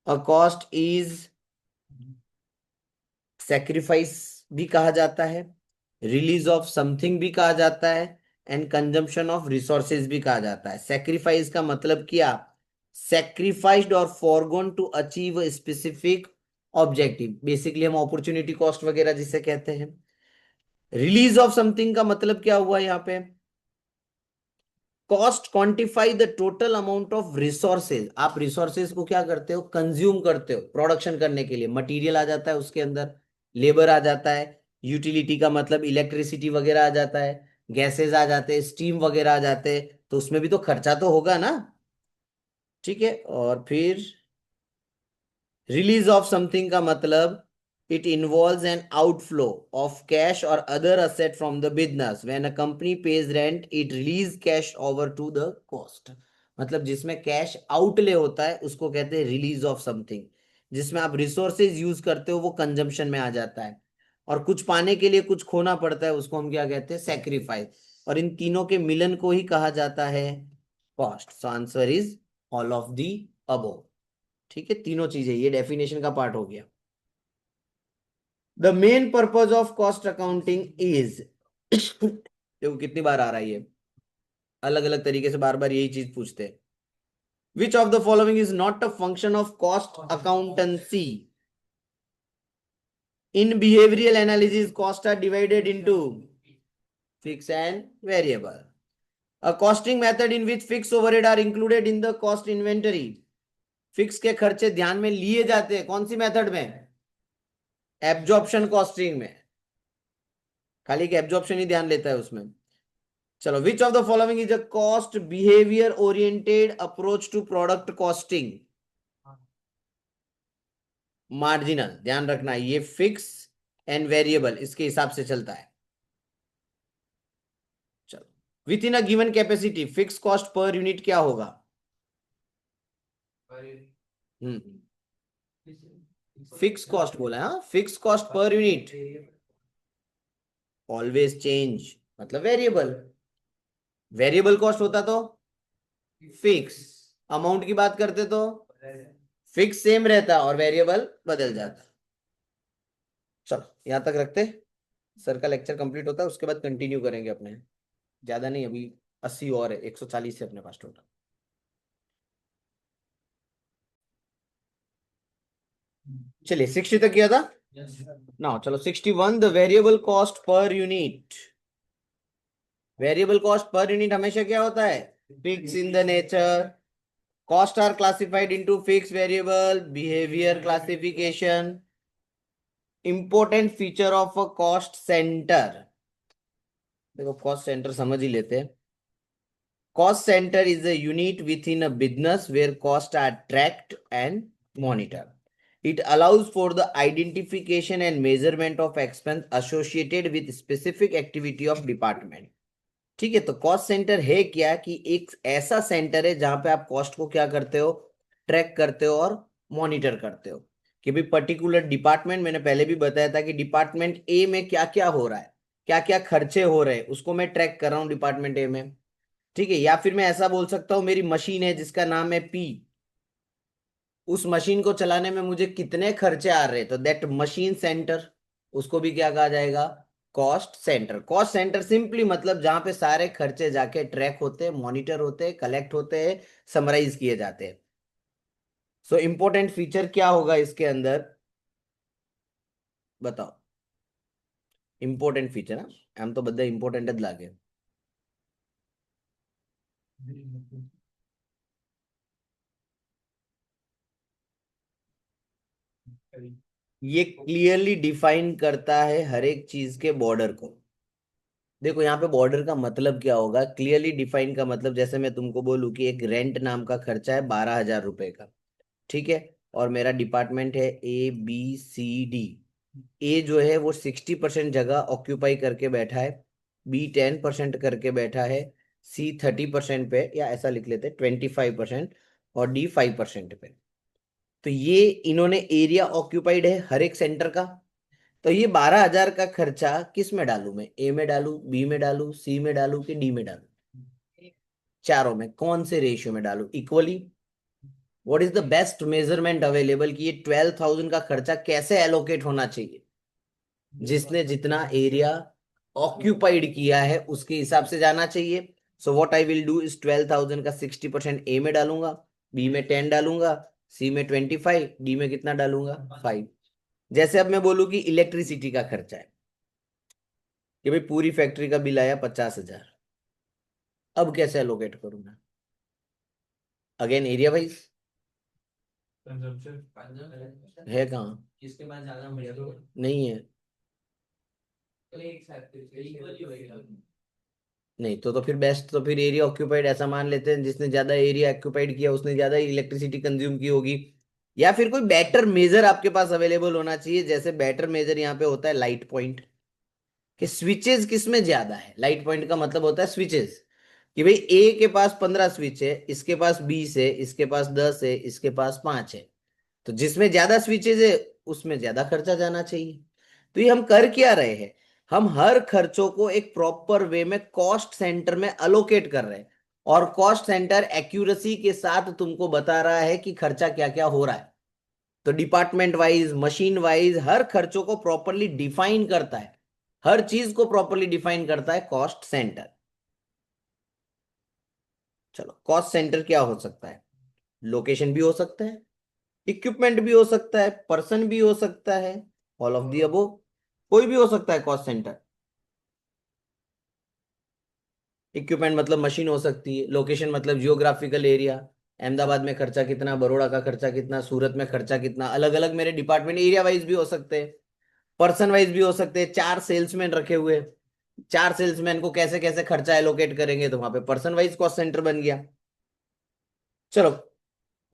A cost is sacrifice भी कहा जाता है, रिलीज ऑफ समथिंग भी कहा जाता है, एंड कंजम्पशन ऑफ रिसोर्सेज भी कहा जाता है। सेक्रीफाइस का मतलब क्या? सेक्रीफाइस्ड और forgone to achieve specific objective, basically हम अपॉर्चुनिटी कॉस्ट वगैरह जिसे कहते हैं। रिलीज ऑफ समथिंग का मतलब क्या हुआ यहाँ पे? Cost quantify the total amount of resources. आप रिसोर्सेज को क्या करते हो? कंज्यूम करते हो प्रोडक्शन करने के लिए। मटेरियल आ जाता है उसके अंदर, लेबर आ जाता है, यूटिलिटी का मतलब इलेक्ट्रिसिटी वगैरह आ जाता है, गैसेज आ जाते हैं, स्टीम वगैरह आ जाते हैं, तो उसमें भी तो खर्चा तो होगा ना। ठीक है, और फिर रिलीज ऑफ समथिंग का मतलब it involves an outflow of cash और other asset from the business. When a company pays rent it release cash over to the cost. मतलब जिसमें कैश आउटले होता है उसको कहते हैं रिलीज ऑफ समथिंग। जिसमें आप रिसोर्सेज यूज करते हो वो कंजम्पशन में आ जाता है, और कुछ पाने के लिए कुछ खोना पड़ता है, उसको हम क्या कहते हैं? सेक्रीफाइस। और इन तीनों के मिलन को ही कहा जाता है cost. So answer is all of the above. ठीक है, तीनों चीजें, ये डेफिनेशन का पार्ट हो गया। The main purpose of cost accounting is देखो कितनी बार आ रहा है ये, अलग अलग तरीके से बार बार यही चीज पूछते हैं। विच of the following is not a function of cost accountancy? In behavioral analysis, costs are divided into fixed and variable. A costing method in which fixed overhead are included in the cost inventory. Fix के खर्चे ध्यान में लिए जाते हैं कौन सी मेथड में? एब्जॉर्प्शन कॉस्टिंग में। खाली एक एब्जॉर्प्शन ही ध्यान लेता है उसमें। चलो, which of the following is a cost behaviour oriented approach to product costing? Marginal, ध्यान रखना ये फिक्स एंड वेरिएबल इसके हिसाब से चलता है। चलो, with in a given capacity fix cost per unit क्या होगा? फिक्स कॉस्ट बोला है, हाँ, fix cost per unit always change, मतलब वेरिएबल। वेरिएबल कॉस्ट होता तो फिक्स, अमाउंट की बात करते तो फिक्स सेम रहता और वेरिएबल बदल जाता। चलो यहां तक रखते, सर का लेक्चर कंप्लीट होता है उसके बाद कंटिन्यू करेंगे अपने, ज्यादा नहीं अभी, 80 और है, 140 से अपने पास टोटल। चलिए 60 तक किया था ना, चलो 61, the variable cost per unit. Variable cost per unit हमेशा क्या होता है? Fix in the nature. Cost are classified into fix, variable, behaviour classification. Important feature of a cost centre, देखो कॉस्ट सेंटर समझ ही लेते हैं। Cost centre is a unit within a business where costs are tracked and monitored. It allows for the identification and measurement of expense associated with specific activity of department. ठीक है, तो कॉस्ट सेंटर है क्या कि एक ऐसा सेंटर है जहां पे आप कॉस्ट को क्या करते हो? ट्रैक करते हो और मॉनिटर करते हो कि भाई पर्टिकुलर डिपार्टमेंट, मैंने पहले भी बताया था कि डिपार्टमेंट ए में क्या क्या हो रहा है, क्या क्या खर्चे हो रहे हैं, उसको मैं ट्रैक कर रहा हूँ डिपार्टमेंट ए में। ठीक है, या फिर मैं ऐसा बोल सकता हूँ मेरी मशीन है जिसका नाम है पी, उस मशीन को चलाने में मुझे कितने खर्चे आ रहे हैं, तो दैट मशीन सेंटर, उसको भी क्या कहा जाएगा? Cost centre. Cost centre simply मतलब जहां पे सारे खर्चे जाके ट्रैक होते हैं, मॉनिटर होते हैं, कलेक्ट होते हैं, समराइज किए जाते हैं। सो इंपॉर्टेंट फीचर क्या होगा इसके अंदर, बताओ? इंपॉर्टेंट फीचर, हम तो बदा इंपॉर्टेंट लागे। ये क्लियरली डिफाइन करता है हर एक चीज के बॉर्डर को। देखो यहाँ पे बॉर्डर का मतलब क्या होगा, क्लियरली डिफाइन का मतलब, जैसे मैं तुमको बोलूँ कि एक रेंट नाम का खर्चा है 12,000 रुपए का, ठीक है, और मेरा डिपार्टमेंट है ABCD। ए जो है वो 60% जगह ऑक्यूपाई करके बैठा है, बी 10% करके बैठा है, सी 30% पे, या ऐसा लिख लेते 25%, और डी 5% पे। तो ये इन्होंने एरिया ऑक्यूपाइड है हर एक सेंटर का। तो ये 12,000 का खर्चा किस में डालू मैं? ए में डालू, बी में डालू, सी में डालू कि डी में डालू? चारों में कौन से रेशियो में डालू? Equally. What is the best measurement available कि ये 12,000 का खर्चा कैसे एलोकेट होना चाहिए? जिसने जितना एरिया ऑक्यूपाइड किया है उसके हिसाब से जाना चाहिए। So what I will do is 12,000 का 60% ए में डालूंगा, बी में 10 डालूंगा, सी में 25, डी में कितना डालूंगा? 5। जैसे अब मैं बोलूँ कि इलेक्ट्रिसिटी का खर्चा है कि भाई पूरी फैक्ट्री का बिल आया 50,000, अब कैसे एलोकेट करूंगा? Again area wise. है कहाँ? किसके पास ज्यादा नहीं है? नहीं तो फिर बेस्ट, तो फिर एरिया ऑक्यूपाइड ऐसा मान लेते हैं, जिसने ज्यादा एरिया ऑक्यूपाइड किया उसने ज्यादा इलेक्ट्रिसिटी कंज्यूम की होगी। या फिर कोई बेटर मेजर आपके पास अवेलेबल होना चाहिए, जैसे बेटर मेजर यहाँ पे होता है लाइट पॉइंट, कि स्विचेस किसमें ज्यादा है। लाइट पॉइंट का मतलब होता है स्विचेस, कि भाई ए के पास 15 स्विच है, इसके पास 20 है, इसके पास 10 है, इसके पास 5 है, तो जिसमें ज्यादा स्विचेस है उसमें ज्यादा खर्चा जाना चाहिए। तो ये हम कर क्या रहे हैं? हम हर खर्चों को एक प्रॉपर वे में कॉस्ट सेंटर में अलोकेट कर रहे हैं। और कॉस्ट सेंटर एक्यूरेसी के साथ तुमको बता रहा है कि खर्चा क्या क्या हो रहा है। तो डिपार्टमेंट वाइज, मशीन वाइज हर खर्चों को प्रॉपरली डिफाइन करता है, हर चीज को प्रॉपरली डिफाइन करता है कॉस्ट सेंटर। चलो, कॉस्ट सेंटर क्या हो सकता है? लोकेशन भी हो सकता है, इक्विपमेंट भी हो सकता है, पर्सन भी हो सकता है, ऑल ऑफ दी अबो, कोई भी हो सकता है कॉस्ट सेंटर। इक्विपमेंट मतलब मशीन हो सकती है, लोकेशन मतलब जियोग्राफिकल एरिया, अहमदाबाद में खर्चा कितना, बड़ौदा का खर्चा कितना, सूरत में खर्चा कितना, अलग अलग मेरे डिपार्टमेंट एरिया वाइज भी हो सकते हैं, पर्सन वाइज भी हो सकते हैं। 4 सेल्समैन रखे हुए, 4 सेल्समैन को कैसे कैसे खर्चा एलोकेट करेंगे, तो वहां पे पर्सन वाइज कॉस्ट सेंटर बन गया। चलो,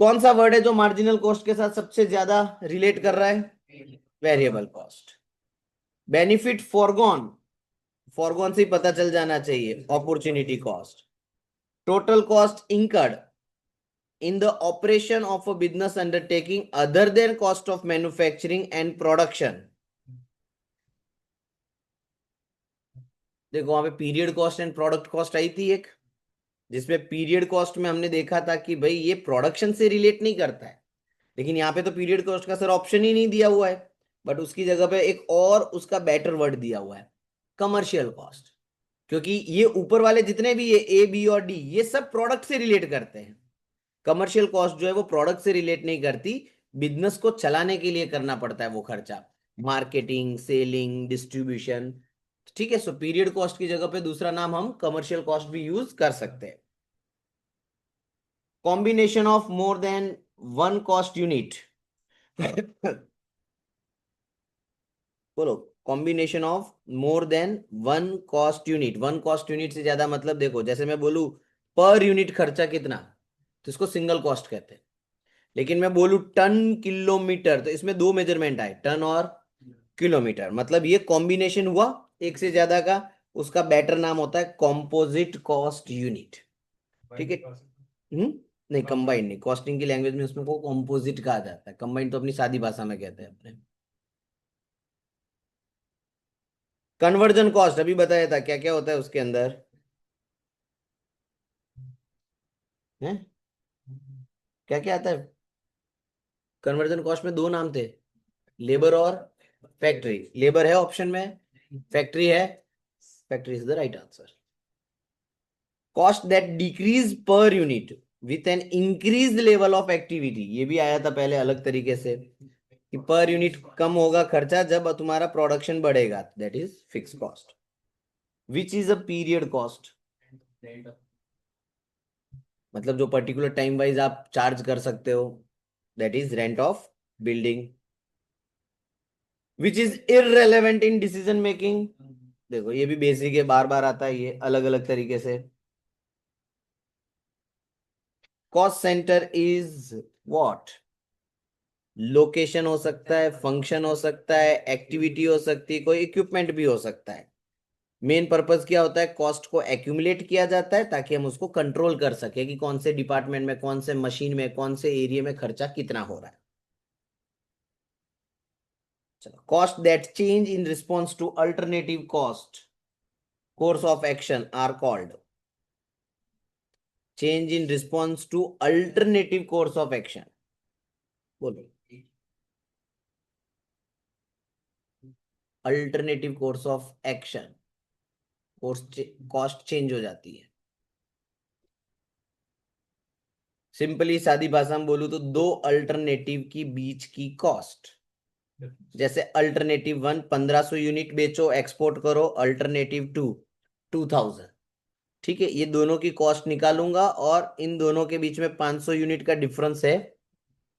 कौन सा वर्ड है जो मार्जिनल कॉस्ट के साथ सबसे ज्यादा रिलेट कर रहा है? Variable cost. Benefit foregone, foregone से ही पता चल जाना चाहिए, opportunity cost. Total cost incurred in the operation of a business undertaking other than cost of manufacturing and production। देखो वहां पे period cost and product cost आई थी एक, जिसमें पीरियड कॉस्ट में हमने देखा था कि भाई ये प्रोडक्शन से रिलेट नहीं करता है, लेकिन यहाँ पे तो पीरियड कॉस्ट का सर ऑप्शन ही नहीं दिया हुआ है, बट उसकी जगह पे एक और उसका बेटर वर्ड दिया हुआ है, कमर्शियल कॉस्ट। क्योंकि ये ऊपर वाले जितने भी ये ए बी और डी, ये सब प्रोडक्ट से रिलेट करते हैं। कमर्शियल कॉस्ट जो है वो प्रोडक्ट से रिलेट नहीं करती, बिजनेस को चलाने के लिए करना पड़ता है वो खर्चा, मार्केटिंग, सेलिंग, डिस्ट्रीब्यूशन। ठीक है, सो पीरियड कॉस्ट की जगह पे दूसरा नाम हम कमर्शियल कॉस्ट भी यूज कर सकते हैं। Combination of more than one cost unit बोलो, combination of more than one cost unit. One cost unit से ज्यादा मतलब, देखो जैसे मैं बोलूं पर यूनिट खर्चा कितना, तो इसको सिंगल कॉस्ट कहते हैं। लेकिन मैं बोलूं टन किलोमीटर, तो इसमें दो मेजरमेंट आए, टन और किलोमीटर, मतलब ये कॉम्बिनेशन हुआ एक से ज्यादा का, उसका बेटर नाम होता है कॉम्पोजिट कॉस्ट यूनिट। ठीक है। नहीं, कंबाइंड नहीं, कॉस्टिंग की लैंग्वेज में उसमें को कॉम्पोजिट कहा जाता है, कंबाइंड तो अपनी सादी भाषा में कहते हैं अपने। कन्वर्जन कॉस्ट अभी बताया था, क्या क्या होता है उसके अंदर है, क्या क्या आता है? कन्वर्जन कॉस्ट में दो नाम थे, लेबर और फैक्ट्री। लेबर है ऑप्शन में, फैक्ट्री है, factory is the right answer. Cost that decrease per unit with an increase level of activity, ये भी आया था पहले अलग तरीके से, कि पर यूनिट कम होगा खर्चा जब तुम्हारा प्रोडक्शन बढ़ेगा, that is fix cost. Which is a period cost, मतलब जो पर्टिकुलर टाइम वाइज आप चार्ज कर सकते हो, that is rent of building. Which is irrelevant in decision making, देखो ये भी बेसिक है, बार बार आता है ये अलग अलग तरीके से। Cost centre is what? Location हो सकता है, फंक्शन हो सकता है, एक्टिविटी हो सकती है, कोई इक्विपमेंट भी हो सकता है। मेन पर्पस क्या होता है? कॉस्ट को एक्यूमुलेट किया जाता है ताकि हम उसको कंट्रोल कर सके कि कौन से डिपार्टमेंट में, कौन से मशीन में, कौन से एरिया में खर्चा कितना हो रहा है। चलो, cost that change in response to alternative cost course of action are called, change in response to alternative course of action, बोलो। Alternative course of action, cost change हो जाती है। सिंपली सादी भाषा में बोलूं तो दो अल्टरनेटिव की बीच की कॉस्ट, जैसे अल्टरनेटिव 1 1500 यूनिट बेचो, एक्सपोर्ट करो, अल्टरनेटिव 2 2000। ठीक है, ये दोनों की कॉस्ट निकालूंगा और इन दोनों के बीच में 500 यूनिट का डिफरेंस है,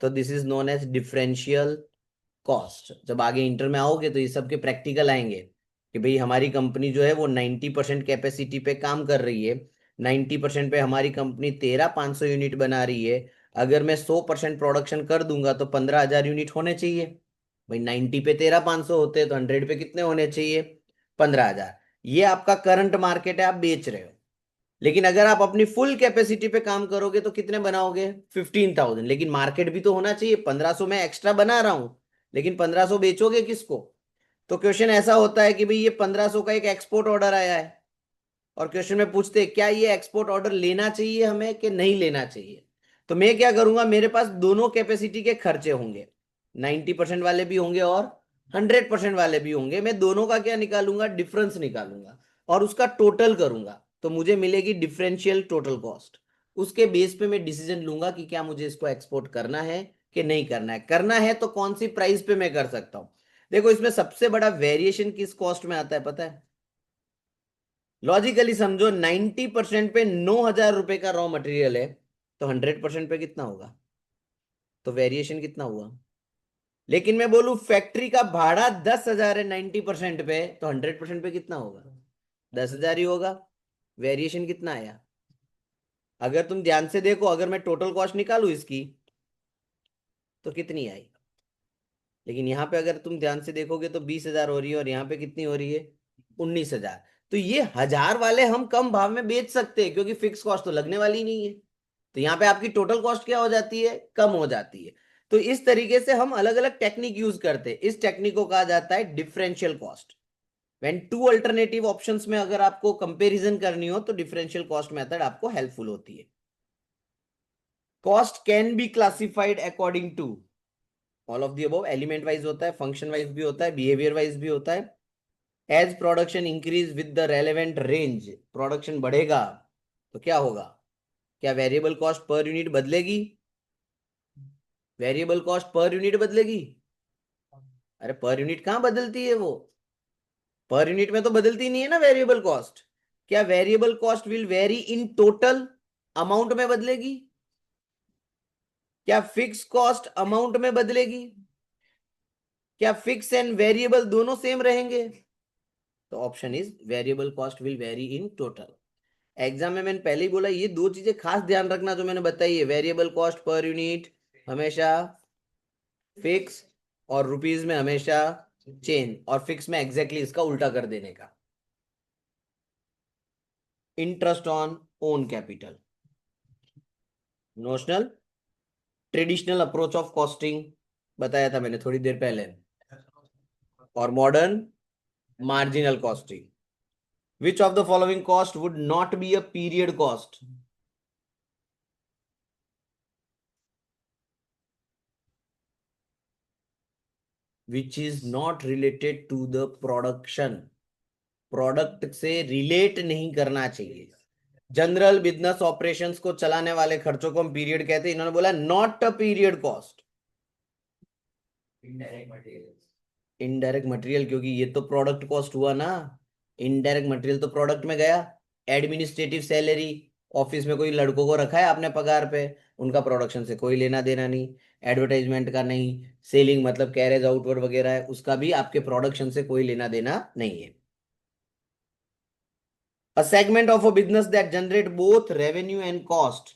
तो this is known as differential cost. जब आगे इंटर में आओगे तो ये सब के प्रैक्टिकल आएंगे कि भाई हमारी कंपनी जो है वो 90% कैपेसिटी पे काम कर रही है, 90% पे हमारी कंपनी तेरह 500 यूनिट बना रही है, अगर मैं 100% प्रोडक्शन कर दूंगा तो 15,000 यूनिट होने चाहिए। भाई 90 पे तेरह 500 होते हैं तो 100 पे कितने होने चाहिए? 15,000। ये आपका करंट मार्केट है, आप बेच रहे हो। लेकिन अगर आप अपनी फुल कैपेसिटी पे काम करोगे तो कितने बनाओगे? 15,000। लेकिन मार्केट भी तो होना चाहिए, 1500 में एक्स्ट्रा बना रहा हूं, लेकिन 1500 बेचोगे किसको? तो क्वेश्चन ऐसा होता है कि भाई ये 1500 का एक एक्सपोर्ट ऑर्डर आया है, और क्वेश्चन में पूछते हैं क्या ये एक्सपोर्ट ऑर्डर लेना चाहिए हमें कि नहीं लेना चाहिए, तो मैं क्या करूंगा, मेरे पास दोनों कैपेसिटी के खर्चे होंगे, 90% वाले भी होंगे और 100% वाले भी होंगे। मैं दोनों का क्या निकालूंगा, डिफरेंस निकालूंगा और उसका टोटल करूंगा, तो मुझे मिलेगी डिफरेंशियल टोटल कॉस्ट। उसके बेस पे मैं डिसीजन लूंगा कि क्या मुझे इसको एक्सपोर्ट करना है कि नहीं करना है। करना है तो कौन सी प्राइस पे मैं कर सकता हूं। देखो इसमें सबसे बड़ा वेरिएशन किस कॉस्ट में आता है पता है, लॉजिकली समझो, 90% पे 9,000 रुपए का रॉ मटेरियल है, तो 100% पे कितना होगा, तो वेरिएशन कितना हुआ। लेकिन मैं बोलूं फैक्ट्री का भाड़ा 10,000 है 90% पे, तो 100% पे कितना होगा, 10,000 ही होगा। वेरिएशन कितना आया, अगर तुम ध्यान से देखो, अगर मैं टोटल कॉस्ट निकालू इसकी तो कितनी आई, लेकिन यहाँ पे अगर तुम ध्यान से देखोगे तो 20,000 हो रही है और यहाँ पे कितनी हो रही है, 19,000। तो ये 1,000 वाले हम कम भाव में बेच सकते हैं क्योंकि फिक्स कॉस्ट तो लगने वाली नहीं है, तो यहाँ पे आपकी टोटल कॉस्ट क्या हो जाती है, कम हो जाती है। तो इस तरीके से हम अलग अलग टेक्निक यूज करते हैं, इस टेक्निक को कहा जाता है differential cost. When two alternative options में अगर आपको कंपैरिजन करनी हो तो डिफरेंशियल कॉस्ट मेथड आपको हेल्पफुल होती है। Cost can be classified according to all of the above, element wise होता है, फंक्शन वाइज भी होता है, बिहेवियर वाइज भी होता है। As production increase with the relevant range, production बढ़ेगा तो क्या होगा, क्या वेरिएबल कॉस्ट पर यूनिट बदलेगी, वेरिएबल कॉस्ट पर यूनिट बदलेगी, अरे पर यूनिट कहां बदलती है वो, पर यूनिट में तो बदलती नहीं है ना वेरिएबल कॉस्ट। क्या variable cost will very in total amount में बदलेगी, क्या फिक्स कॉस्ट अमाउंट में बदलेगी, क्या फिक्स एंड वेरिएबल दोनों सेम रहेंगे, तो option is variable cost will very in total. Exam में मैंने पहले ही बोला ये दो चीजें खास ध्यान रखना जो मैंने बताई है, वेरिएबल कॉस्ट पर यूनिट हमेशा फिक्स और रुपीज में हमेशा चेंज, और फिक्स में एग्जैक्टली इसका उल्टा कर देने का। Interest on own capital, notional traditional approach of costing बताया था मैंने थोड़ी देर पहले, और modern marginal costing. Which of the following cost would not be a period cost, which is not related to the production, product से रिलेट नहीं करना चाहिए। जनरल बिजनेस ऑपरेशंस को चलाने वाले खर्चों को हम पीरियड कहते हैं, इन्होंने बोला not a period cost. Indirect material, क्योंकि ये तो प्रोडक्ट कॉस्ट हुआ ना, इनडायरेक्ट मटेरियल तो प्रोडक्ट में गया। एडमिनिस्ट्रेटिव सैलरी, ऑफिस में कोई लड़कों को रखा है आपने पगार पे, उनका प्रोडक्शन से कोई लेना देना नहीं। एडवर्टाइजमेंट का नहीं, सेलिंग मतलब कैरेज आउटवर्ड वगैरह है, उसका भी आपके प्रोडक्शन से कोई लेना देना नहीं है। A segment of a business that generate both revenue and cost,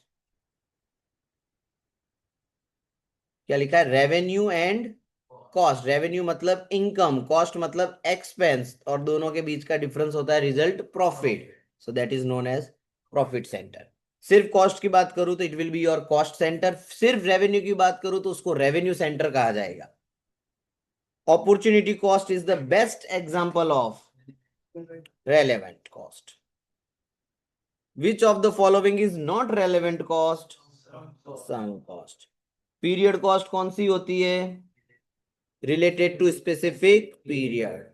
क्या लिखा है, रेवेन्यू एंड कॉस्ट। रेवेन्यू मतलब इनकम, कॉस्ट मतलब एक्सपेंस, और दोनों के बीच का डिफरेंस होता है result profit, so that is known as profit centre. सिर्फ कॉस्ट की बात करूं तो it will be your cost centre, सिर्फ रेवेन्यू की बात करूं तो उसको रेवेन्यू सेंटर कहा जाएगा। Opportunity cost is the best example of relevant cost. Which of the following is not relevant cost, sunk cost। Period cost कौन सी होती है, related to specific period.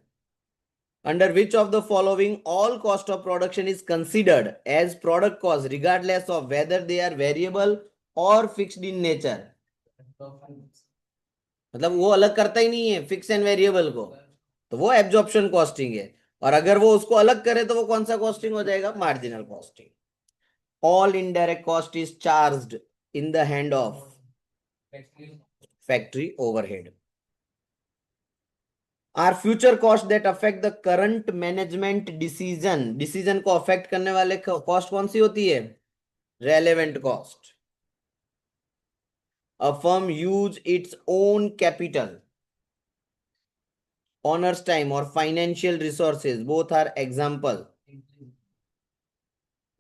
Under which of the following all cost of production is considered as product cost regardless of whether they are variable or fixed in nature, मतलब वो अलग करता ही नहीं है फिक्स एंड वेरिएबल को, तो वो एब्जॉर्प्शन कॉस्टिंग है। और अगर वो उसको अलग करे तो वो कौन सा कॉस्टिंग हो जाएगा, marginal costing. All indirect cost is charged in the hand of factory overhead। Are future costs that affect the current management decision, decision को अफेक्ट करने वाले कॉस्ट कौन सी होती है, relevant cost. A firm use its own capital, owner's time or financial resources, both are example,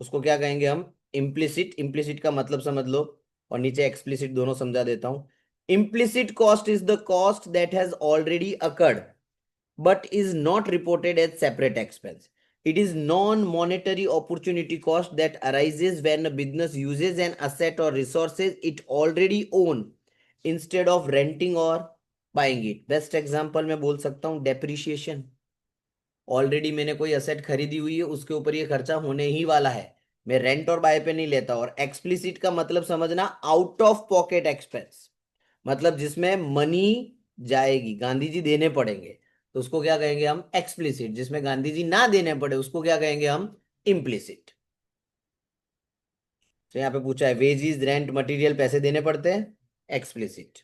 उसको क्या कहेंगे हम, इम्प्लिसिट। इम्प्लिसिट का मतलब समझ लो, और नीचे एक्सप्लिसिट, दोनों समझा देता हूं। Implicit cost is the cost that has already accrued but is not reported as separate expense. It is non-monetary opportunity cost that arises when a business uses an asset or resources it already own instead of renting or buying it. Best example मैं बोल सकता हूँ डेप्रिशिएशन। ऑलरेडी मैंने कोई असेट खरीदी हुई है, उसके ऊपर ये खर्चा होने ही वाला है, मैं रेंट और बाय पे नहीं लेता। और एक्सप्लिसिट का मतलब समझना, आउट ऑफ पॉकेट एक्सपेंस, मतलब जिसमें मनी जाएगी, गांधी जी देने पड़ेंगे, तो उसको क्या कहेंगे हम? एक्सप्लिसिट। जिसमें गांधी जी ना देने पड़े उसको क्या कहेंगे हम? इम्प्लिसिट। तो यहाँ पे पूछा है वेजीज, रेंट, मटेरियल, पैसे देने पड़ते हैं, explicit.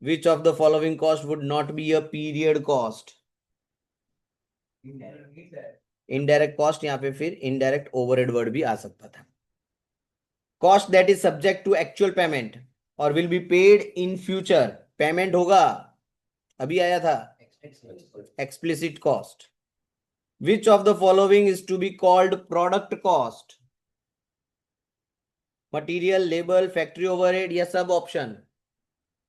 Which of the following cost would not be a period cost? Indirect cost, यहाँ पे फिर इनडायरेक्ट ओवरहेड वर्ड भी आ सकता था। Cost that is subject to actual payment और will be paid in future, payment होगा, अभी आया था, explicit cost. Which of the following is to be called product cost? Material, labour, factory overhead या सब ऑप्शन?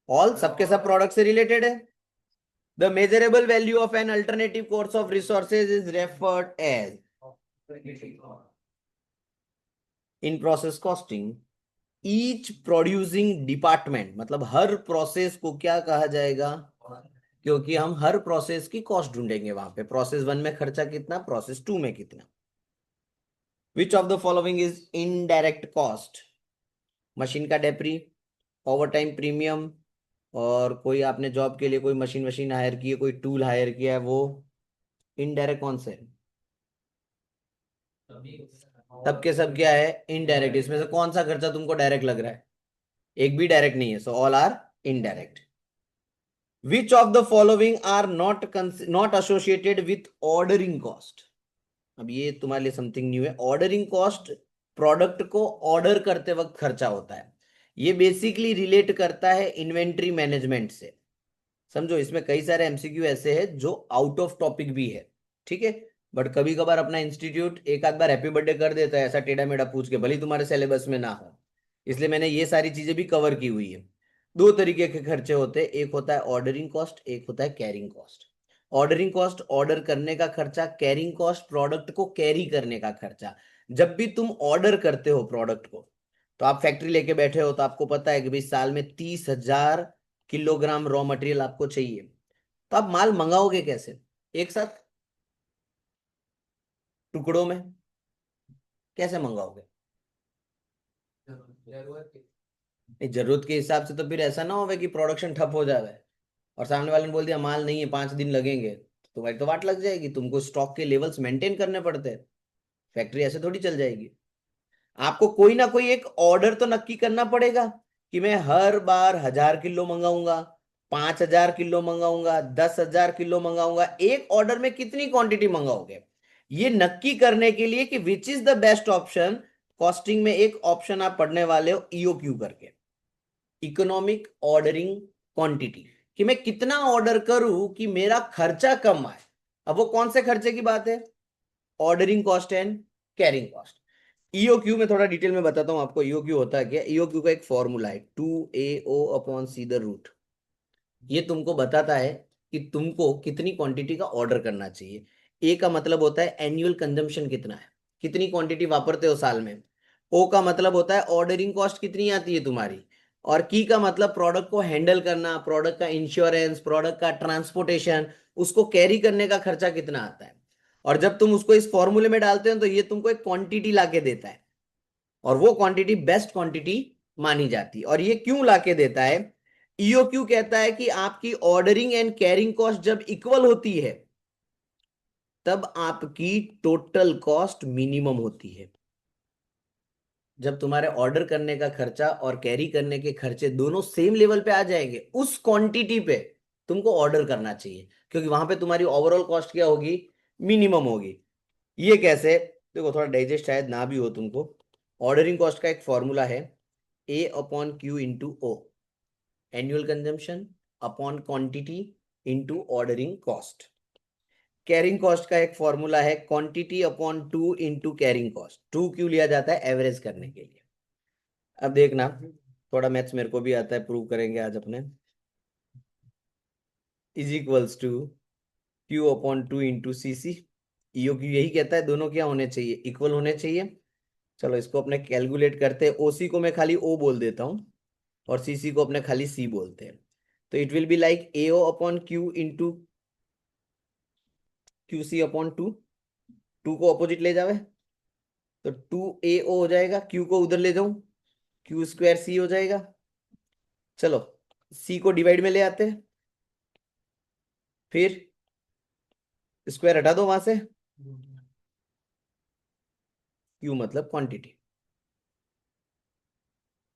ऑल, सबके सब प्रोडक्ट से रिलेटेड है। The measurable value of an alternative course of resources is referred as in process costing each producing department, मतलब हर प्रोसेस को क्या कहा जाएगा? क्योंकि हम हर प्रोसेस की कॉस्ट ढूंढेंगे वहां पे, प्रोसेस 1 में खर्चा कितना, प्रोसेस 2 में कितना। विच of the following is indirect cost? Machine का डेप्री, ओवर टाइम प्रीमियम, और कोई आपने जॉब के लिए कोई मशीन मशीन हायर की है, कोई टूल हायर किया है, वो इनडायरेक्ट कौन से? सबके सब क्या है? इनडायरेक्ट। इसमें से कौन सा खर्चा तुमको डायरेक्ट लग रहा है? एक भी डायरेक्ट नहीं है, so all are indirect. Which of the following are not associated with ordering cost? अब ये तुम्हारे लिए समथिंग न्यू है। ऑर्डरिंग कॉस्ट प्रोडक्ट को ऑर्डर करते वक्त खर्चा होता है, ये बेसिकली रिलेट करता है इन्वेंट्री मैनेजमेंट से। समझो, इसमें कई सारे एमसीक्यू ऐसे हैं जो आउट ऑफ टॉपिक भी है, ठीक है, बट कभी कभार अपना इंस्टीट्यूट एक आध बार हैप्पी बर्थडे कर देता है ऐसा टेढ़ा मेढ़ा पूछ के, भले ही तुम्हारे सिलेबस में ना हो। इसलिए मैंने ये सारी चीजें भी कवर की हुई है। दो तरीके के खर्चे होते हैं, एक होता है ऑर्डरिंग कॉस्ट, एक होता है carrying cost. Ordering cost order करने का खर्चा, कैरिंग कॉस्ट प्रोडक्ट को कैरी करने का खर्चा। जब भी तुम ऑर्डर करते हो प्रोडक्ट को, तो आप फैक्ट्री लेके बैठे हो तो आपको पता है कि भाई साल में 30,000 किलोग्राम रॉ मटेरियल आपको चाहिए, तो आप माल मंगाओगे कैसे? एक साथ, टुकड़ों में, कैसे मंगाओगे? नहीं, जरूरत के हिसाब से। तो फिर ऐसा ना हो कि प्रोडक्शन ठप हो जाए और सामने वाले ने बोल दिया माल नहीं है, 5 दिन लगेंगे, तो तुम्हारी तो वाट लग जाएगी, तुमको स्टॉक के लेवल्स मेंटेन करने पड़ते हैं। फैक्ट्री ऐसे थोड़ी चल जाएगी। आपको कोई ना कोई एक ऑर्डर तो नक्की करना पड़ेगा कि मैं हर बार 1,000 किलो मंगाऊंगा, 5,000 किलो मंगाऊंगा, 10,000 किलो मंगाऊंगा। एक ऑर्डर में कितनी क्वांटिटी मंगाओगे, ये नक्की करने के लिए कि which is the best option. Costing में एक ऑप्शन आप पढ़ने वाले हो ईओक्यू करके, इकोनॉमिक ऑर्डरिंग क्वांटिटी, कि मैं कितना ऑर्डर करूं कि मेरा खर्चा कम आए। अब वो कौन से खर्चे की बात है? Ordering cost and carrying cost. EOQ में थोड़ा डिटेल में बताता हूं आपको ईओक्यू होता है क्या। ईओक्यू का एक फॉर्मूला है 2AO/C, ये तुमको बताता है कि तुमको कितनी क्वांटिटी का ऑर्डर करना चाहिए। ए का मतलब होता है एनुअल कंजम्पशन कितना है, कितनी क्वांटिटी वापरते हो साल में। ओ का मतलब होता है ऑर्डरिंग कॉस्ट कितनी आती है तुम्हारी। और की का मतलब प्रोडक्ट को हैंडल करना, प्रोडक्ट का इंश्योरेंस, प्रोडक्ट का ट्रांसपोर्टेशन, उसको कैरी करने का खर्चा कितना आता है। और जब तुम उसको इस फॉर्मूले में डालते हो तो ये तुमको एक क्वांटिटी लाके देता है, और वो क्वांटिटी बेस्ट क्वांटिटी मानी जाती है। और ये क्यों लाके देता है? ईओक्यू कहता है कि आपकी ऑर्डरिंग एंड कैरिंग कॉस्ट जब इक्वल होती है तब आपकी टोटल कॉस्ट मिनिमम होती है। जब तुम्हारे ऑर्डर करने का खर्चा और कैरी करने के खर्चे दोनों सेम लेवल पे आ जाएंगे, उस क्वांटिटी पे तुमको ऑर्डर करना चाहिए, क्योंकि वहां पे तुम्हारी ओवरऑल कॉस्ट क्या होगी? मिनिमम होगी। ये कैसे? देखो, थोड़ा डाइजेस्ट शायद ना भी हो तुमको। ऑर्डरिंग कॉस्ट का एक फॉर्मूला है A/Q/O, annual consumption upon quantity into ordering cost. Carrying cost का एक फॉर्मूला है quantity upon 2 into carrying cost. 2 क्यों लिया जाता है? एवरेज करने के लिए। अब देखना, थोड़ा मैथ्स मेरे को भी आता है, प्रूव करेंगे आज अपने। Is equals to Q/2 into CC। E O Q यही कहता है, दोनों क्या होने चाहिए, इक्वल होने चाहिए। चलो इसको अपने कैलकुलेट करते हैं। ओसी को मैं खाली ओ बोल देता हूँ और सीसी को अपने खाली सी बोलते हैं। तो it will be like A O upon Q into Q C upon two. Two को अपोजिट ले जावे तो टू ए ओ हो जाएगा, क्यू को उधर ले जाऊं क्यू स्क्वायर सी हो जाएगा। चलो सी को डिवाइड में ले आते हैं, फिर स्क्वायर हटा दो वहां से, क्यू मतलब क्वांटिटी।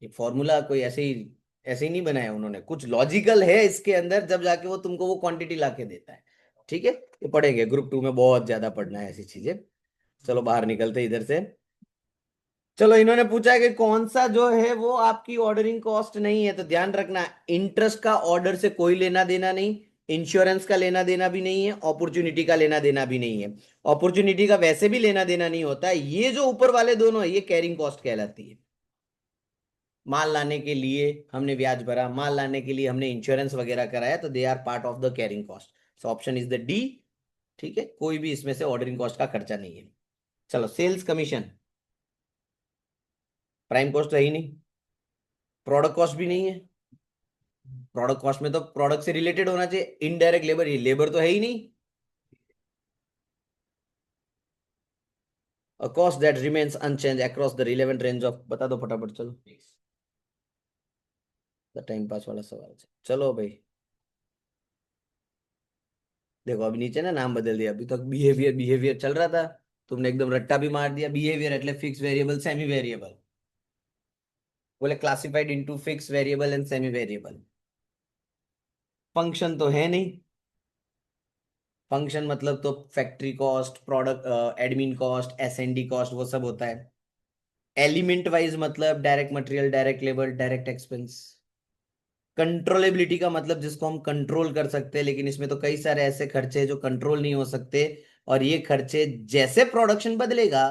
ये फॉर्मूला कोई ऐसे ही नहीं बनाया उन्होंने, कुछ लॉजिकल है इसके अंदर, जब जाके वो तुमको वो क्वांटिटी ला के देता है। ठीक है, ये पढ़ेंगे ग्रुप टू में, बहुत ज्यादा पढ़ना है ऐसी चीजें। चलो बाहर निकलते इधर से। चलो इन्होंने पूछा है कि कौन सा जो है वो आपकी ऑर्डरिंग कॉस्ट नहीं है, तो ध्यान रखना, इंटरेस्ट का ऑर्डर से कोई लेना देना नहीं, इंश्योरेंस का लेना देना भी नहीं है, अपॉर्चुनिटी का लेना देना भी नहीं है। अपॉर्चुनिटी का वैसे भी लेना देना नहीं होता है। ये जो ऊपर वाले दोनों है ये कैरिंग कॉस्ट कहलाती है। माल लाने के लिए हमने ब्याज भरा, माल लाने के लिए हमने इंश्योरेंस वगैरह कराया, तो they are part of the carrying cost. So option is the D. ठीक है, कोई भी इसमें से ऑर्डरिंग कॉस्ट का खर्चा नहीं है। चलो सेल्स कमीशन, प्राइम कॉस्ट तो है ही नहीं, प्रोडक्ट कॉस्ट भी नहीं है। प्रोडक्ट कॉस्ट में तो प्रोडक्ट से रिलेटेड होना चाहिए। इनडायरेक्ट लेबर, ये लेबर तो है ही नहीं। A cost that remains unchange across the relevant range of, बता दो फटाफट चलो। द टाइम पास वाला सवाल है। चलो भाई, देखो अभी नीचे ना नाम बदल दिया, अभी तक बिहेवियर बिहेवियर चल रहा था, तुमने एकदम रट्टा भी मार दिया। बिहेवियर એટલે फिक्स वेरिएबल सेमी वेरिएबल, बोले classified into fix variable and semi variable. Function तो है नहीं, फंक्शन मतलब तो factory cost, product admin cost, S and D cost, वो सब होता है। एलिमेंट वाइज मतलब direct material, direct labour, direct expense. Controllability का मतलब जिसको हम कंट्रोल कर सकते हैं, लेकिन इसमें तो कई सारे ऐसे खर्चे हैं जो कंट्रोल नहीं हो सकते, और ये खर्चे जैसे प्रोडक्शन बदलेगा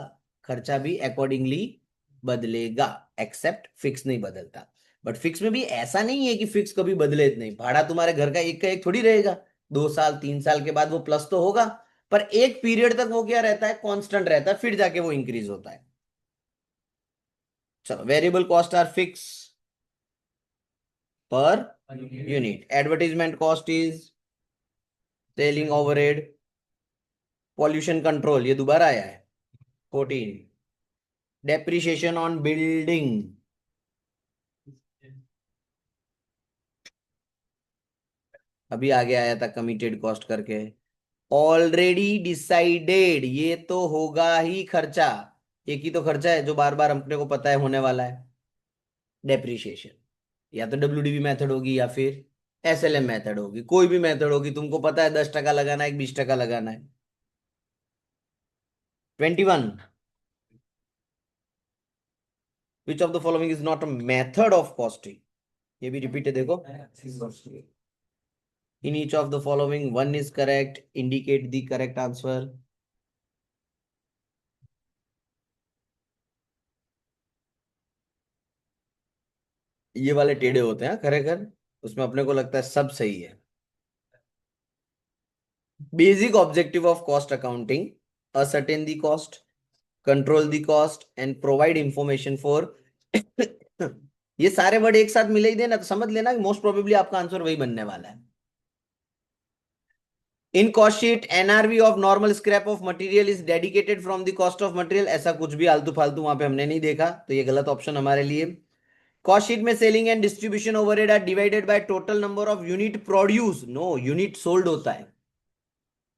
खर्चा भी अकॉर्डिंगली बदलेगा। एक्सेप्ट फिक्स नहीं बदलता। बट फिक्स में भी ऐसा नहीं है कि फिक्स कभी बदले नहीं, भाड़ा तुम्हारे घर का एक थोड़ी रहेगा। 2 साल 3 साल के बाद वो प्लस तो होगा, पर एक पीरियड तक वो क्या रहता है, कांस्टेंट रहता है, फिर जाके वो इंक्रीज होता है। चलो variable cost are fix per unit. Advertisement cost is selling overhead. Pollution control ये दोबारा आया है 14। डेप्रिसिएशन ऑन बिल्डिंग, अभी आगे आया था कमिटेड कॉस्ट करके। ऑलरेडी डिसाइडेड, ये तो होगा ही खर्चा, एक ही तो खर्चा है जो बार बार अपने को पता है होने वाला है। डेप्रिसिएशन या तो डब्ल्यूडीबी मेथड होगी या फिर एसएलएम मेथड होगी, कोई भी मेथड होगी, तुमको पता है 10% लगाना है, 20% लगाना है। 21, विच of the following is not a method of costing. ये भी रिपीट है देखो। In each of the following, one is correct. Indicate the correct answer. ये वाले टेढ़े होते हैं खरेखर, उसमें अपने को लगता है सब सही है। Basic objective of cost accounting, ascertain the cost, control the cost and provide information for ये सारे वर्ड एक साथ मिले ही देना तो समझ लेना कि मोस्ट प्रोबेबली आपका आंसर वही बनने वाला है। इन cost sheet NRV of normal scrap of material is dedicated from the cost of material, ऐसा कुछ भी आलतू फालतू वहां पे हमने नहीं देखा, तो ये गलत ऑप्शन हमारे लिए। कॉस्ट शीट में selling and distribution overhead are divided by total number of unit produce, no unit sold होता है।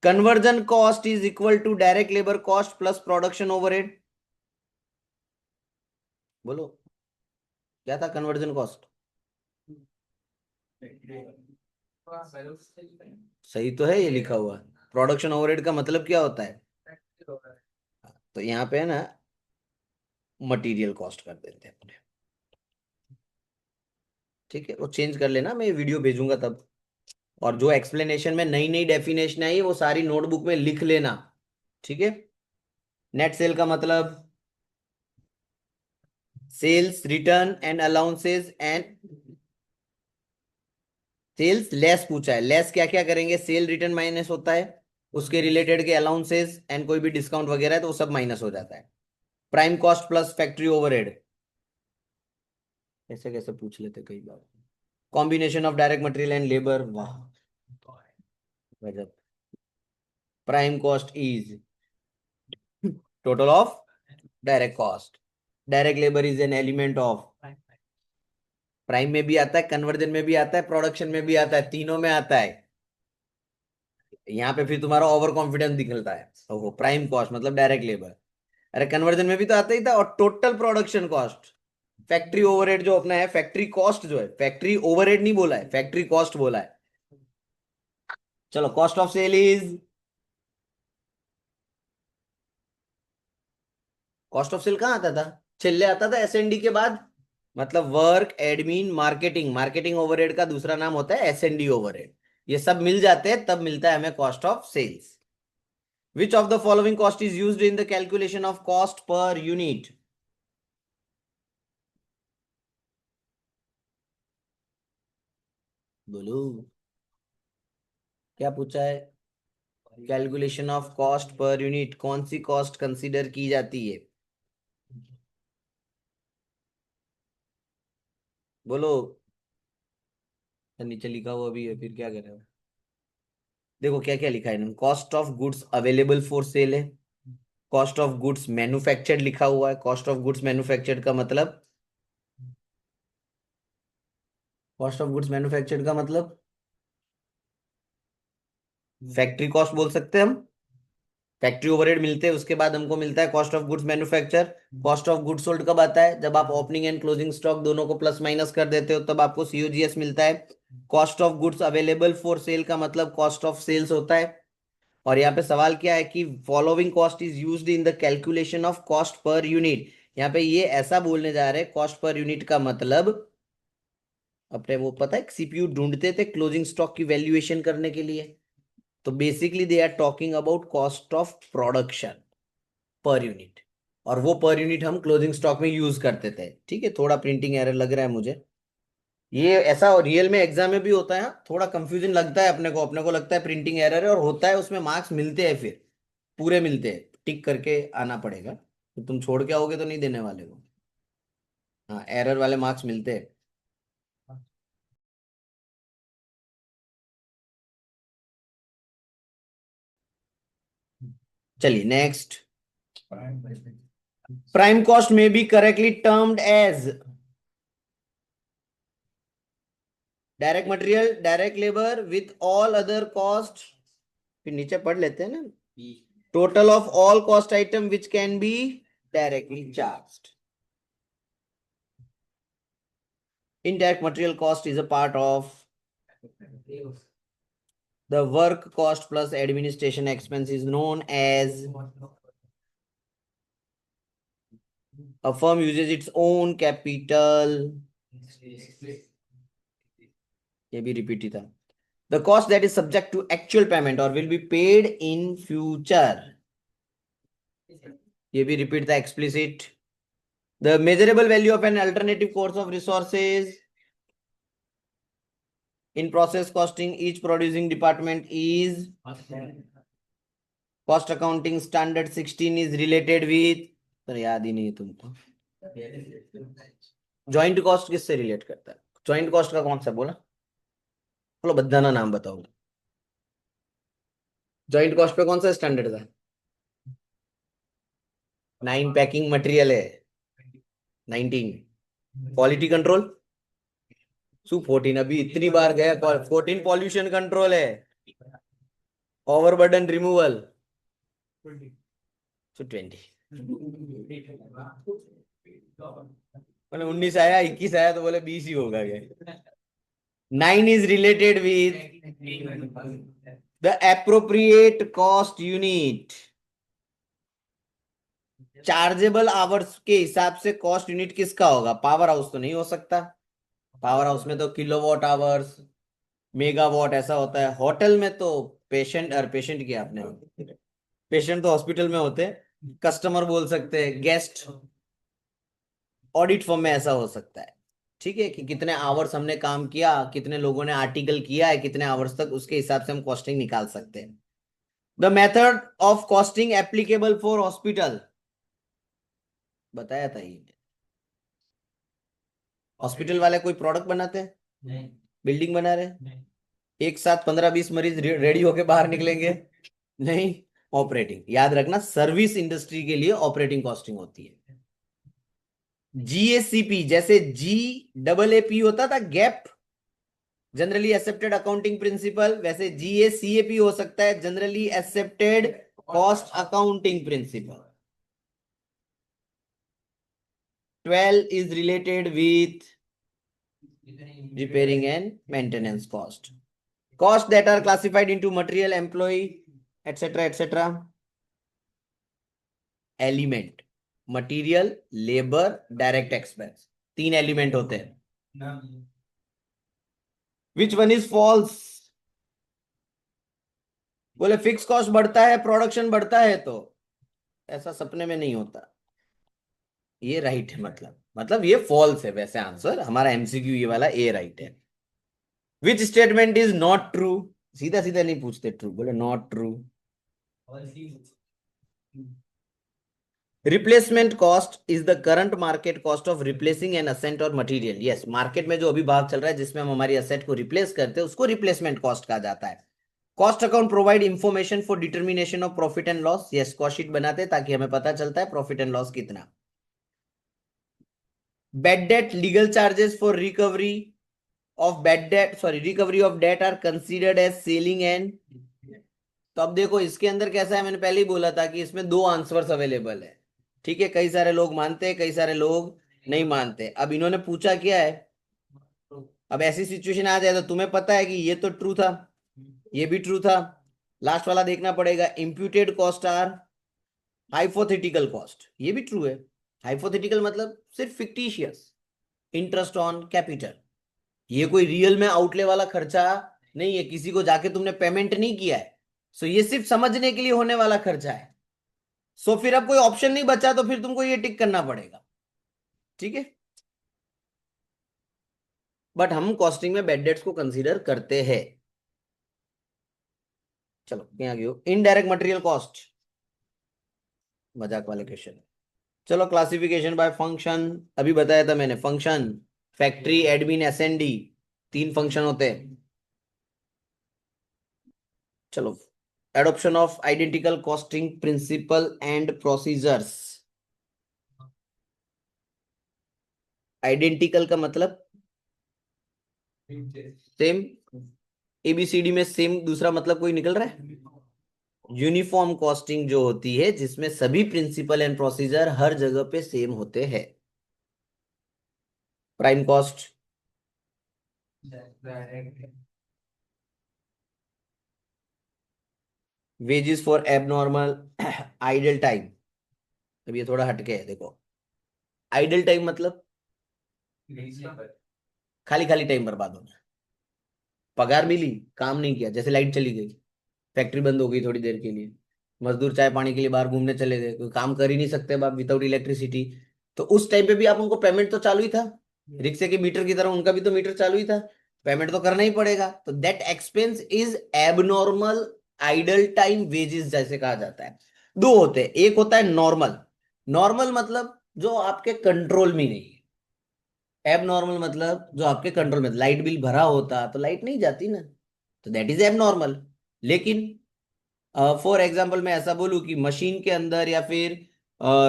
Conversion cost is equal to direct labour cost plus production overhead. बोलो क्या था कन्वर्जन कॉस्ट, सही तो है ये लिखा हुआ। प्रोडक्शन ओवरहेड का मतलब क्या होता है, तो यहाँ पे है ना मटेरियल कॉस्ट कर देते हैं अपने। ठीक है, वो चेंज कर लेना, मैं वीडियो भेजूंगा तब। और जो एक्सप्लेनेशन में नई नई डेफिनेशन आई है वो सारी नोटबुक में लिख लेना। ठीक है, नेट सेल का मतलब sales return and allowances and sales less पूछा है, लेस क्या क्या करेंगे, सेल रिटर्न माइनस होता है, उसके रिलेटेड के अलाउंसेस एंड कोई भी डिस्काउंट वगैरह है तो वो सब माइनस हो जाता है। Prime cost plus factory overhead, ऐसे कैसे पूछ लेते कई बार। Combination of direct material and labour, वाह गजब। Prime cost is total of direct cost, direct labour is an element of, prime में भी आता है, कन्वर्जन में भी आता है, प्रोडक्शन में भी आता है, तीनों में आता है। यहाँ पे फिर तुम्हारा ओवर कॉन्फिडेंस निकलता है। ओहो, प्राइम कॉस्ट मतलब डायरेक्ट लेबर, अरे कन्वर्जन में भी तो आता ही था। और total production cost, factory overhead जो अपना है, फैक्ट्री कॉस्ट जो है, फैक्ट्री ओवरहेड नहीं बोला है, फैक्ट्री कॉस्ट बोला है। चलो, cost of sale is, cost of sale कहाँ आता था, छिल्ले आता था एसएनडी के बाद। मतलब work admin marketing, marketing overhead का दूसरा नाम होता है एसएनडी ओवरहेड। ये सब मिल जाते हैं तब मिलता है हमें cost of sales. Which of the following cost is used in the calculation of cost per unit? बोलो, क्या पूछा है? Calculation of cost per unit, कौन सी कॉस्ट कंसीडर की जाती है? बोलो। नीचे लिखा हुआ भी है, फिर क्या करें? देखो क्या क्या लिखा है, cost of goods available for sale है, कॉस्ट ऑफ गुड्स मैन्युफैक्चर्ड लिखा हुआ है। कॉस्ट ऑफ गुड्स मैन्युफैक्चर्ड का मतलब, कॉस्ट ऑफ गुड्स मैन्युफैक्चर्ड का मतलब फैक्ट्री कॉस्ट बोल सकते हैं हम। फैक्ट्री ओवरहेड मिलते हैं, उसके बाद हमको मिलता है cost of goods manufacture. Cost of goods sold कब आता है? जब आप ओपनिंग एंड क्लोजिंग स्टॉक दोनों को प्लस माइनस कर देते हो, तब आपको सीओजीएस मिलता है। Cost of goods available for sale का मतलब कॉस्ट ऑफ सेल्स होता है। और यहाँ पे सवाल क्या है कि following cost is used in the calculation of cost per unit. यहाँ पे ये ऐसा बोलने जा रहे हैं, कॉस्ट पर यूनिट का मतलब, अपने वो पता है सीपीयू ढूंढते थे क्लोजिंग स्टॉक की वैल्यूएशन करने के लिए, तो basically they are talking about cost of production per unit. और वो पर यूनिट हम क्लोजिंग स्टॉक में यूज करते थे। ठीक है, थोड़ा प्रिंटिंग एरर लग रहा है मुझे, ये ऐसा रियल में एग्जाम में भी होता है। हाँ, थोड़ा कंफ्यूजन लगता है अपने को लगता है प्रिंटिंग एरर है, और होता है, उसमें मार्क्स मिलते हैं, फिर पूरे मिलते हैं, टिक करके आना पड़ेगा, तो तुम छोड़ के आओगे तो नहीं देने वाले हो। हाँ, एरर वाले मार्क्स मिलते हैं। चलिए नेक्स्ट। प्राइम कॉस्ट में be correctly termed as direct material, direct labour with all other cost, फिर नीचे पढ़ लेते हैं ना, total of all cost item which can be directly charged. Indirect material cost is a part of the work cost plus administration expense is known as, a firm uses its own capital, ये भी रिपीट ही था, the cost that is subject to actual payment or will be paid in future, ये भी रिपीट था explicit, the measurable value of an alternative course of resources in process costing each producing department is, cost accounting standard 16 is related with, sir याद ही नहीं है तुमको। जॉइंट कॉस्ट किससे रिलेट करता है? जॉइंट कॉस्ट का कौन सा बोला? बोलो, बदाना नाम बताओ। जॉइंट कॉस्ट पे कौन सा स्टैंडर्ड था? 9 पैकिंग मटेरियल है, 19 क्वालिटी कंट्रोल, सु 14 अभी इतनी बार गया, 14 पॉल्यूशन कंट्रोल है, ओवरबर्डन रिमूवल, सो 20, मैंने 19 आया, 21 आया, तो बोले 20 ही होगा क्या? 9 is related with the appropriate cost unit, chargeable hours के हिसाब से कॉस्ट यूनिट किसका होगा? पावर हाउस तो नहीं हो सकता, पावर हाउस में तो किलोवाट आवर्स, मेगावाट ऐसा होता है। होटल में तो पेशेंट, और पेशेंट किया आपने, पेशेंट तो हॉस्पिटल में होते हैं, कस्टमर बोल सकते हैं, गेस्ट, ऑडिट फॉर्म में ऐसा हो सकता है। ठीक है, कि कितने आवर्स हमने काम किया, कितने लोगों ने आर्टिकल किया है, कितने आवर्स तक, उसके हिसाब से हम कॉस्टिंग निकाल सकते हैं। The method of costing applicable for hospital, बताया था ये। हॉस्पिटल वाले कोई प्रोडक्ट बनाते हैं? नहीं। बिल्डिंग बना रहे? नहीं। एक साथ 15-20 मरीज रेडी होके बाहर निकलेंगे? नहीं। ऑपरेटिंग, याद रखना, सर्विस इंडस्ट्री के लिए ऑपरेटिंग कॉस्टिंग होती है। जीएसीपी, जैसे GAAP होता था, gap, generally accepted accounting principle, वैसे GACAP हो सकता है, generally accepted cost accounting principle. 12 is related with repairing and maintenance cost. Costs that are classified into material, employee, etc., etc. Element, material, labor, direct expense, 3 element होते हैं। Which one is false? बोले फिक्स कॉस्ट बढ़ता है, प्रोडक्शन बढ़ता है, तो ऐसा सपने में नहीं होता। ये राइट है, मतलब ये फॉल्स है, वैसे आंसर हमारा एमसीक्यू ये वाला ए राइट है। Which statement is not true? सीधा सीधा नहीं पूछते ट्रू, बोले not true. Replacement cost is the current market cost of replacing an asset और मटेरियल। यस, मार्केट में जो अभी भाव चल रहा है जिसमें हम हमारी असेट को रिप्लेस करते हैं उसको रिप्लेसमेंट कॉस्ट कहा जाता है। Cost account provide information for determination of profit and loss. Yes, cost sheet बनाते हैं ताकि हमें पता चलता है प्रॉफिट एंड लॉस कितना। Bad debt, legal charges for recovery of bad debt, sorry, recovery of debt are considered as selling and। तो अब देखो इसके अंदर कैसा है, मैंने पहले ही बोला था कि इसमें 2 आंसर्स अवेलेबल है। ठीक है, कई सारे लोग मानते हैं, कई सारे लोग नहीं मानते। अब इन्होंने पूछा क्या है, अब ऐसी सिचुएशन आ जाए तो तुम्हें पता है कि ये तो ट्रू था, ये भी ट्रू था, लास्ट वाला देखना पड़ेगा। Imputed cost are hypothetical cost, ये भी ट्रू है। हाइपोथेटिकल मतलब सिर्फ फिक्टिशियस। इंटरेस्ट ऑन कैपिटल, ये कोई रियल में आउटले वाला खर्चा नहीं है, किसी को जाके तुमने पेमेंट नहीं किया है। सो ये सिर्फ समझने के लिए होने वाला खर्चा है। सो फिर अब कोई ऑप्शन नहीं बचा तो फिर तुमको ये टिक करना पड़ेगा। ठीक है, बट हम कॉस्टिंग में बैड डेट्स को कंसीडर करते हैं। चलो यहाँ गयो, इनडायरेक्ट मटेरियल कॉस्ट, मजाक वाले क्वेश्चन। चलो, क्लासिफिकेशन बाय फंक्शन, अभी बताया था मैंने, function, factory, admin, S N D, 3 function होते हैं। चलो, adoption of identical costing principle and procedures. Identical का मतलब सेम, एबीसीडी में सेम, दूसरा मतलब कोई निकल रहा है? यूनिफॉर्म कॉस्टिंग जो होती है जिसमें सभी प्रिंसिपल एंड प्रोसीजर हर जगह पे सेम होते हैं। Prime cost, wages for abnormal idle time. अब ये थोड़ा हटके है, देखो आइडल टाइम मतलब खाली खाली टाइम बर्बाद होना। पगार मिली, काम नहीं किया, जैसे लाइट चली गई, फैक्ट्री बंद हो गई थोड़ी देर के लिए, मजदूर चाय पानी के लिए बाहर घूमने चले गए, कोई काम कर ही नहीं सकते अब विदाउट इलेक्ट्रिसिटी, तो उस टाइम पे भी आप उनको पेमेंट तो चालू ही था, रिक्शे के मीटर की तरह उनका भी तो मीटर चालू ही था, पेमेंट तो करना ही पड़ेगा। तो that expense is abnormal idle time wages जैसे कहा जाता है। 2 होते हैं, एक होता है नॉर्मल, नॉर्मल मतलब जो आपके कंट्रोल में नहीं है, एब नॉर्मल मतलब जो आपके कंट्रोल में, लाइट बिल भरा होता तो लाइट नहीं जाती ना, तो दैट इज एब नॉर्मल। लेकिन फॉर एग्जाम्पल मैं ऐसा बोलूं कि मशीन के अंदर या फिर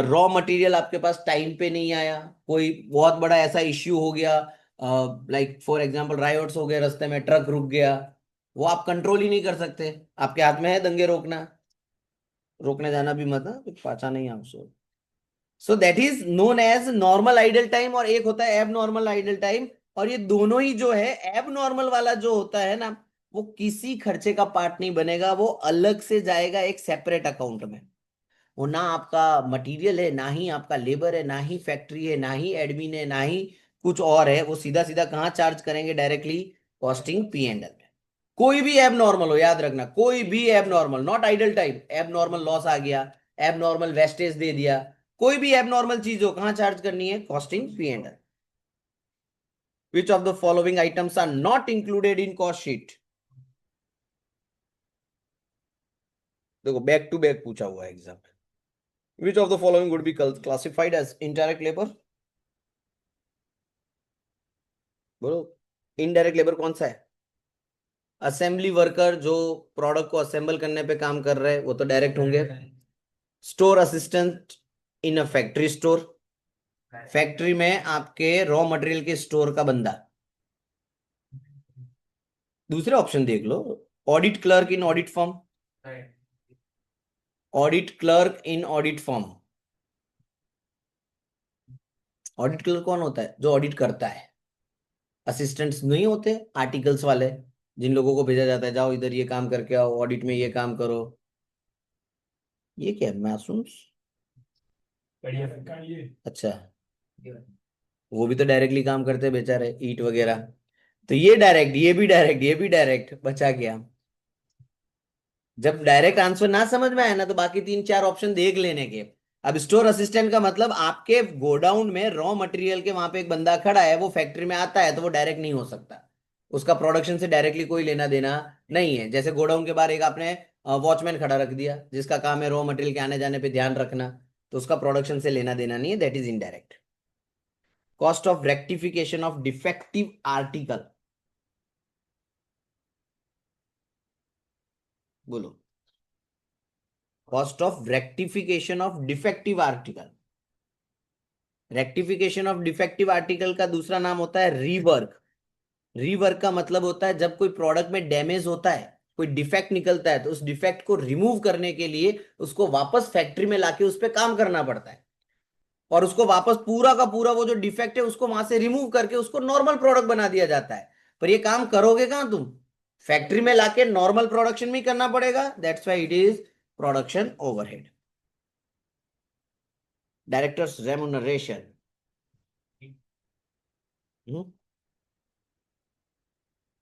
रॉ मटेरियल आपके पास टाइम पे नहीं आया, कोई बहुत बड़ा ऐसा इश्यू हो गया, लाइक फॉर एग्जाम्पल रायोट्स हो गए, रास्ते में ट्रक रुक गया, वो आप कंट्रोल ही नहीं कर सकते, आपके हाथ में है दंगे रोकना, रोकने जाना भी मत, कुछ पाचा नहीं आपसे। So that is known as normal idle time, और एक होता है एब नॉर्मल आइडल टाइम। और ये दोनों ही जो है, एब नॉर्मल वाला जो होता है ना, वो किसी खर्चे का पार्ट नहीं बनेगा, वो अलग से जाएगा एक सेपरेट अकाउंट में। वो ना आपका मटेरियल है, ना ही आपका लेबर है, ना ही फैक्ट्री है, ना ही एडमिन है, ना ही कुछ और है, वो सीधा सीधा कहाँ चार्ज करेंगे, directly costing P and L में। कोई भी एब नॉर्मल हो, याद रखना, कोई भी एब नॉर्मल, नॉट आइडल टाइम, एब नॉर्मल लॉस आ गया, एब नॉर्मल वेस्टेज दे दिया, कोई भी एब नॉर्मल चीज हो, कहाँ चार्ज करनी है, costing P and L. Which of the following items are not included in cost sheet? देखो बैक टू बैक पूछा हुआ है एग्जाम में। Which of the following would be classified as indirect labour? बोलो, इनडायरेक्ट लेबर कौन सा है? असेंबली वर्कर जो प्रोडक्ट को असेंबल करने पे काम कर रहे हैं वो तो डायरेक्ट होंगे। Store assistant in a factory store, factory में आपके रॉ मटेरियल के स्टोर का बंदा। दूसरे ऑप्शन देख लो, audit clerk in audit firm, audit clerk in audit firm. Audit clerk कौन होता है? जो ऑडिट करता है। असिस्टेंट्स नहीं होते आर्टिकल्स वाले, जिन लोगों को भेजा जाता है जाओ इधर ये काम करके आओ, ऑडिट में ये काम करो। ये क्या है, मासूम? अच्छा, वो भी तो डायरेक्टली काम करते हैं बेचारे, ईट वगैरह। तो ये डायरेक्ट, ये भी डायरेक्ट, ये भी डायरेक्ट, बचा गया। जब डायरेक्ट आंसर ना समझ में आए ना तो बाकी तीन चार ऑप्शन देख लेने के। अब स्टोर असिस्टेंट का मतलब आपके गोडाउन में रॉ मटेरियल के वहां पे एक बंदा खड़ा है, वो फैक्ट्री में आता है तो वो डायरेक्ट नहीं हो सकता। उसका प्रोडक्शन से डायरेक्टली कोई लेना देना नहीं है। जैसे गोडाउन के बाहर एक आपने वॉचमैन खड़ा रख दिया जिसका काम है रॉ मटेरियल के आने जाने पे ध्यान रखना, तो उसका प्रोडक्शन से लेना देना नहीं है, that is indirect. Cost of rectification of defective article, बोलो। Cost of rectification of defective article, rectification of defective article का दूसरा नाम होता है रीवर्क। रीवर्क का मतलब होता है जब कोई प्रोडक्ट में डैमेज होता है, कोई डिफेक्ट निकलता है, तो उस डिफेक्ट को रिमूव करने के लिए उसको वापस फैक्ट्री में लाके उस पर काम करना पड़ता है, और उसको वापस पूरा का पूरा वो जो डिफेक्ट है उसको वहां से रिमूव करके उसको नॉर्मल प्रोडक्ट बना दिया जाता है। पर ये काम करोगे कहां तुम? फैक्ट्री में लाके नॉर्मल प्रोडक्शन में ही करना पड़ेगा, that's why it is production overhead. Directors remuneration,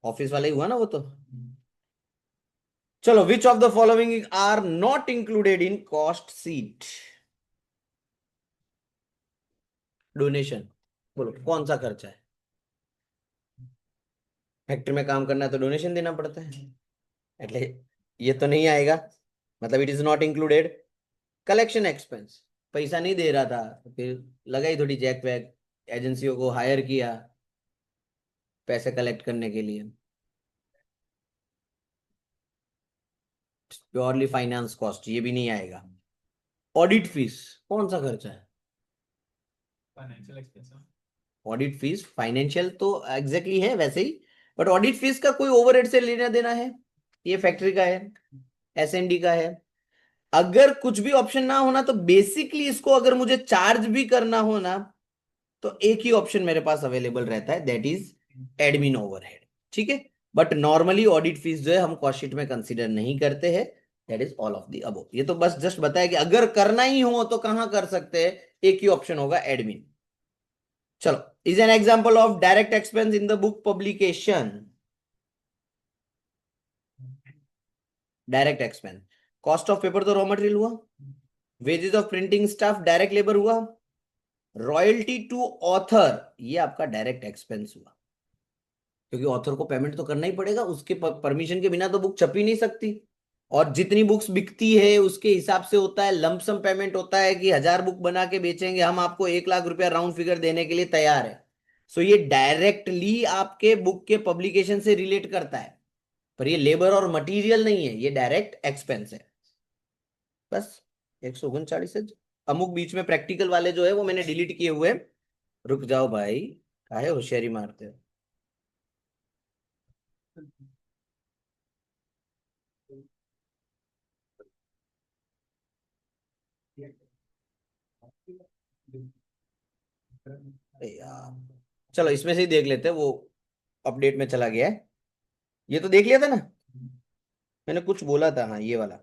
office वाला ही हुआ ना वो तो। चलो, which of the following are not included in cost sheet? Donation, बोलो कौन सा खर्चा है? फैक्ट्री में काम करना है तो डोनेशन देना पड़ता है, એટલે ये तो नहीं आएगा, मतलब it is not included. Collection expense, पैसा नहीं दे रहा था तो फिर लगाई थोड़ी जैक वैक, एजेंसियों को हायर किया पैसे कलेक्ट करने के लिए। प्योरली फाइनेंस कॉस्ट, ये भी नहीं आएगा। ऑडिट फीस कौन सा खर्चा है? Financial expense. Audit fees financial तो एग्जैक्टली है वैसे ही, बट ऑडिट फीस का कोई ओवरहेड से लेना देना है? ये फैक्ट्री का है, एसएनडी का है। अगर कुछ भी ऑप्शन ना होना तो बेसिकली इसको अगर मुझे चार्ज भी करना हो ना तो एक ही ऑप्शन मेरे पास अवेलेबल रहता है, दैट इज एडमिन ओवरहेड। ठीक है, बट नॉर्मली ऑडिट फीस जो है हम कॉस्ट शीट में कंसीडर नहीं करते हैं, that is all of the above. ये तो बस जस्ट बताया कि अगर करना ही हो तो कहां कर सकते हैं, एक ही ऑप्शन होगा, एडमिन। चलो, is an example of direct expense in the book publication. Direct expense, cost of paper तो रॉ मटेरियल हुआ, wages of printing staff direct labour हुआ, रॉयल्टी टू ऑथर ये आपका डायरेक्ट एक्सपेंस हुआ, क्योंकि ऑथर को पेमेंट तो करना ही पड़ेगा, उसके परमिशन के बिना तो बुक छप ही नहीं सकती। और जितनी बुक्स बिकती है उसके हिसाब से होता है, लमसम पेमेंट होता है कि 1,000 बुक बना के बेचेंगे हम, आपको 1 लाख रुपया राउंड फिगर देने के लिए तैयार है। सो ये डायरेक्टली आपके बुक के पब्लिकेशन से रिलेट करता है, पर ये लेबर और मटेरियल नहीं है, ये डायरेक्ट एक्सपेंस है। बस 139 है। अमुक बीच में प्रैक्टिकल वाले जो है वो मैंने डिलीट किए हुए हैं। रुक जाओ भाई, काहे होशियारी मारते हो? अरे यार, चलो इसमें से ही देख लेते हैं, वो अपडेट में चला गया है। ये तो देख लिया था ना, मैंने कुछ बोला था, हाँ ये वाला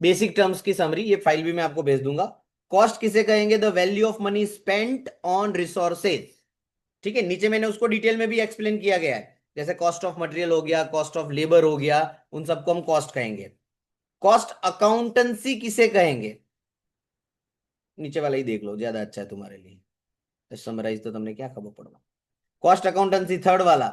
बेसिक टर्म्स की समरी, ये फाइल भी मैं आपको भेज दूंगा। कॉस्ट किसे कहेंगे? The value of money spent on resources. ठीक है, नीचे मैंने उसको डिटेल में भी एक्सप्लेन किया गया है, जैसे कॉस्ट ऑफ मटेरियल हो गया, कॉस्ट ऑफ लेबर हो गया, उन सबको हम कॉस्ट कहेंगे। कॉस्ट अकाउंटेंसी किसे कहेंगे? नीचे वाला ही देख लो, ज्यादा अच्छा है तुम्हारे लिए, समराइज तो तुमने क्या खबर पड़ना। कॉस्ट अकाउंटेंसी थर्ड वाला,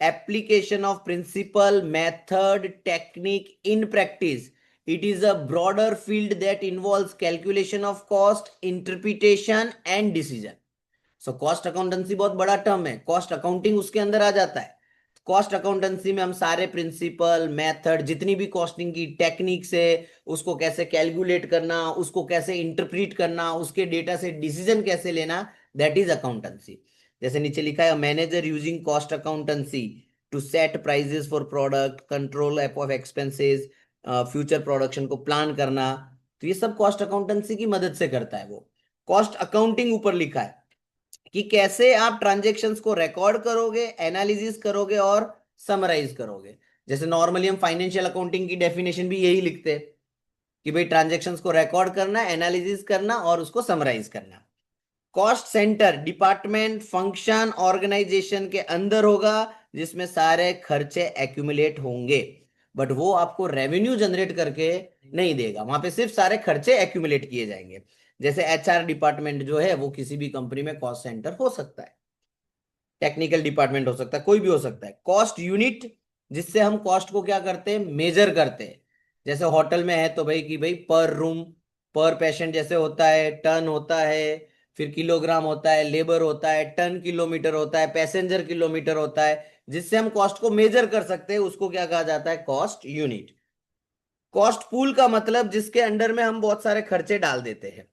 application of principal method technique in practice It is a broader field that involves calculation of cost, interpretation and decision. So cost accountancy बहुत बड़ा टर्म है, कॉस्ट अकाउंटिंग उसके अंदर आ जाता है। कॉस्ट अकाउंटेंसी में हम सारे प्रिंसिपल, मेथड, जितनी भी कॉस्टिंग की टेक्निक्स है, उसको कैसे कैलकुलेट करना, उसको कैसे इंटरप्रीट करना, उसके डेटा से डिसीजन कैसे लेना, दैट इज अकाउंटेंसी। जैसे नीचे लिखा है, manager using cost accountancy to set prices for product, control of expenses, future production को प्लान करना। तो ये सब कॉस्ट अकाउंटेंसी की मदद से करता है वो। कॉस्ट अकाउंटिंग ऊपर लिखा है कि कैसे आप ट्रांजैक्शंस को रिकॉर्ड करोगे, एनालिसिस करोगे और समराइज करोगे। जैसे नॉर्मली हम फाइनेंशियल अकाउंटिंग की डेफिनेशन भी यही लिखते हैं कि भाई ट्रांजैक्शंस को रिकॉर्ड करना, एनालिसिस करना और उसको समराइज करना। Cost centre department, function, organization के अंदर होगा जिसमें सारे खर्चे एक्यूमुलेट होंगे, बट वो आपको रेवेन्यू जनरेट करके नहीं देगा, वहां पे सिर्फ सारे खर्चे एक्यूमुलेट किए जाएंगे। जैसे एचआर डिपार्टमेंट जो है वो किसी भी कंपनी में कॉस्ट सेंटर हो सकता है, टेक्निकल डिपार्टमेंट हो सकता है, कोई भी हो सकता है। कॉस्ट यूनिट, जिससे हम कॉस्ट को क्या करते हैं, मेजर करते हैं। जैसे होटल में है तो भाई कि भाई पर रूम, पर पेशेंट जैसे होता है, टन होता है, फिर किलोग्राम होता है, लेबर होता है, टन किलोमीटर होता है, पैसेंजर किलोमीटर होता है, जिससे हम कॉस्ट को मेजर कर सकते हैं, उसको क्या कहा जाता है, कॉस्ट यूनिट। कॉस्ट पूल का मतलब जिसके अंडर में हम बहुत सारे खर्चे डाल देते हैं।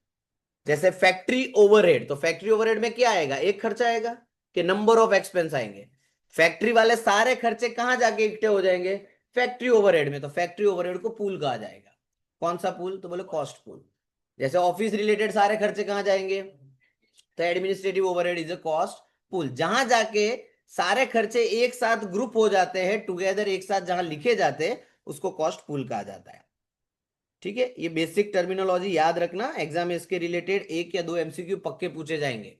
जैसे फैक्ट्री ओवरहेड, तो फैक्ट्री ओवरहेड में क्या आएगा, एक खर्चा आएगा कि नंबर ऑफ एक्सपेंस आएंगे। फैक्ट्री वाले सारे खर्चे कहां जाके इकट्ठे हो जाएंगे, फैक्ट्री ओवरहेड में। तो फैक्ट्री ओवरहेड को पूल कहा जाएगा। कौन सा पूल, तो बोले कॉस्ट पूल। जैसे ऑफिस रिलेटेड सारे खर्चे कहां जाएंगे, तो administrative overhead is a cost pool. जहां जाके सारे खर्चे एक साथ ग्रुप हो जाते हैं, टुगेदर एक साथ जहां लिखे जाते हैं, उसको कॉस्ट पूल कहा जाता है। ठीक है, ये बेसिक टर्मिनोलॉजी याद रखना, एग्जाम में इसके रिलेटेड एक या दो एमसीक्यू पक्के पूछे जाएंगे।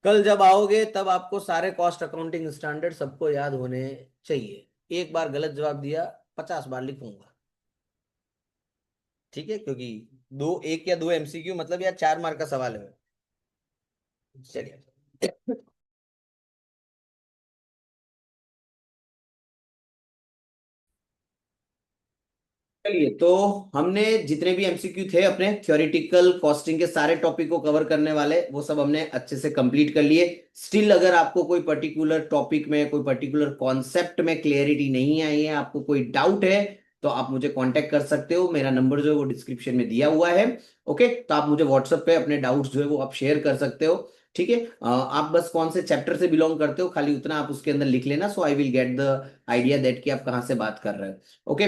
कल जब आओगे तब आपको सारे कॉस्ट अकाउंटिंग स्टैंडर्ड सबको याद होने चाहिए। एक बार गलत जवाब दिया 50 बार लिखूंगा, ठीक है, क्योंकि एक या दो एमसीक्यू मतलब यार 4 मार्क का सवाल है। चलिए चलिए, तो हमने जितने भी एमसीक्यू थे अपने थ्योरेटिकल कॉस्टिंग के सारे टॉपिक को कवर करने वाले, वो सब हमने अच्छे से कंप्लीट कर लिए। स्टिल अगर आपको कोई पर्टिकुलर टॉपिक में, कोई पर्टिकुलर कॉन्सेप्ट में क्लियरिटी नहीं आई है, आपको कोई डाउट है, तो आप मुझे कांटेक्ट कर सकते हो। मेरा नंबर जो है वो डिस्क्रिप्शन में दिया हुआ है। ओके, तो आप मुझे व्हाट्सएप पे अपने डाउट्स जो है वो आप शेयर कर सकते हो। ठीक है, आप बस कौन से चैप्टर से बिलोंग करते हो खाली उतना आप उसके अंदर लिख लेना, so I will get the idea that कि आप कहाँ से बात कर रहे हो। ओके,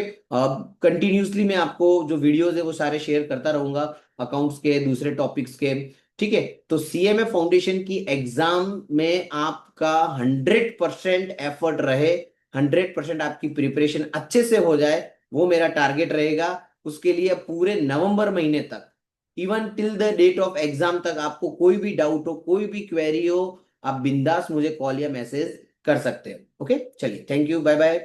कंटिन्यूसली मैं आपको जो वीडियोस है वो सारे शेयर करता रहूंगा, अकाउंट्स के, दूसरे टॉपिक्स के। ठीक है, तो सीएमए फाउंडेशन की एग्जाम में आपका 100% एफर्ट रहे, 100% आपकी प्रिपरेशन अच्छे से हो जाए, वो मेरा टारगेट रहेगा। उसके लिए पूरे नवंबर महीने तक, even till the date of exam तक, आपको कोई भी डाउट हो, कोई भी क्वेरी हो, आप बिंदास मुझे कॉल या मैसेज कर सकते हो। ओके, चलिए, थैंक यू, बाय बाय।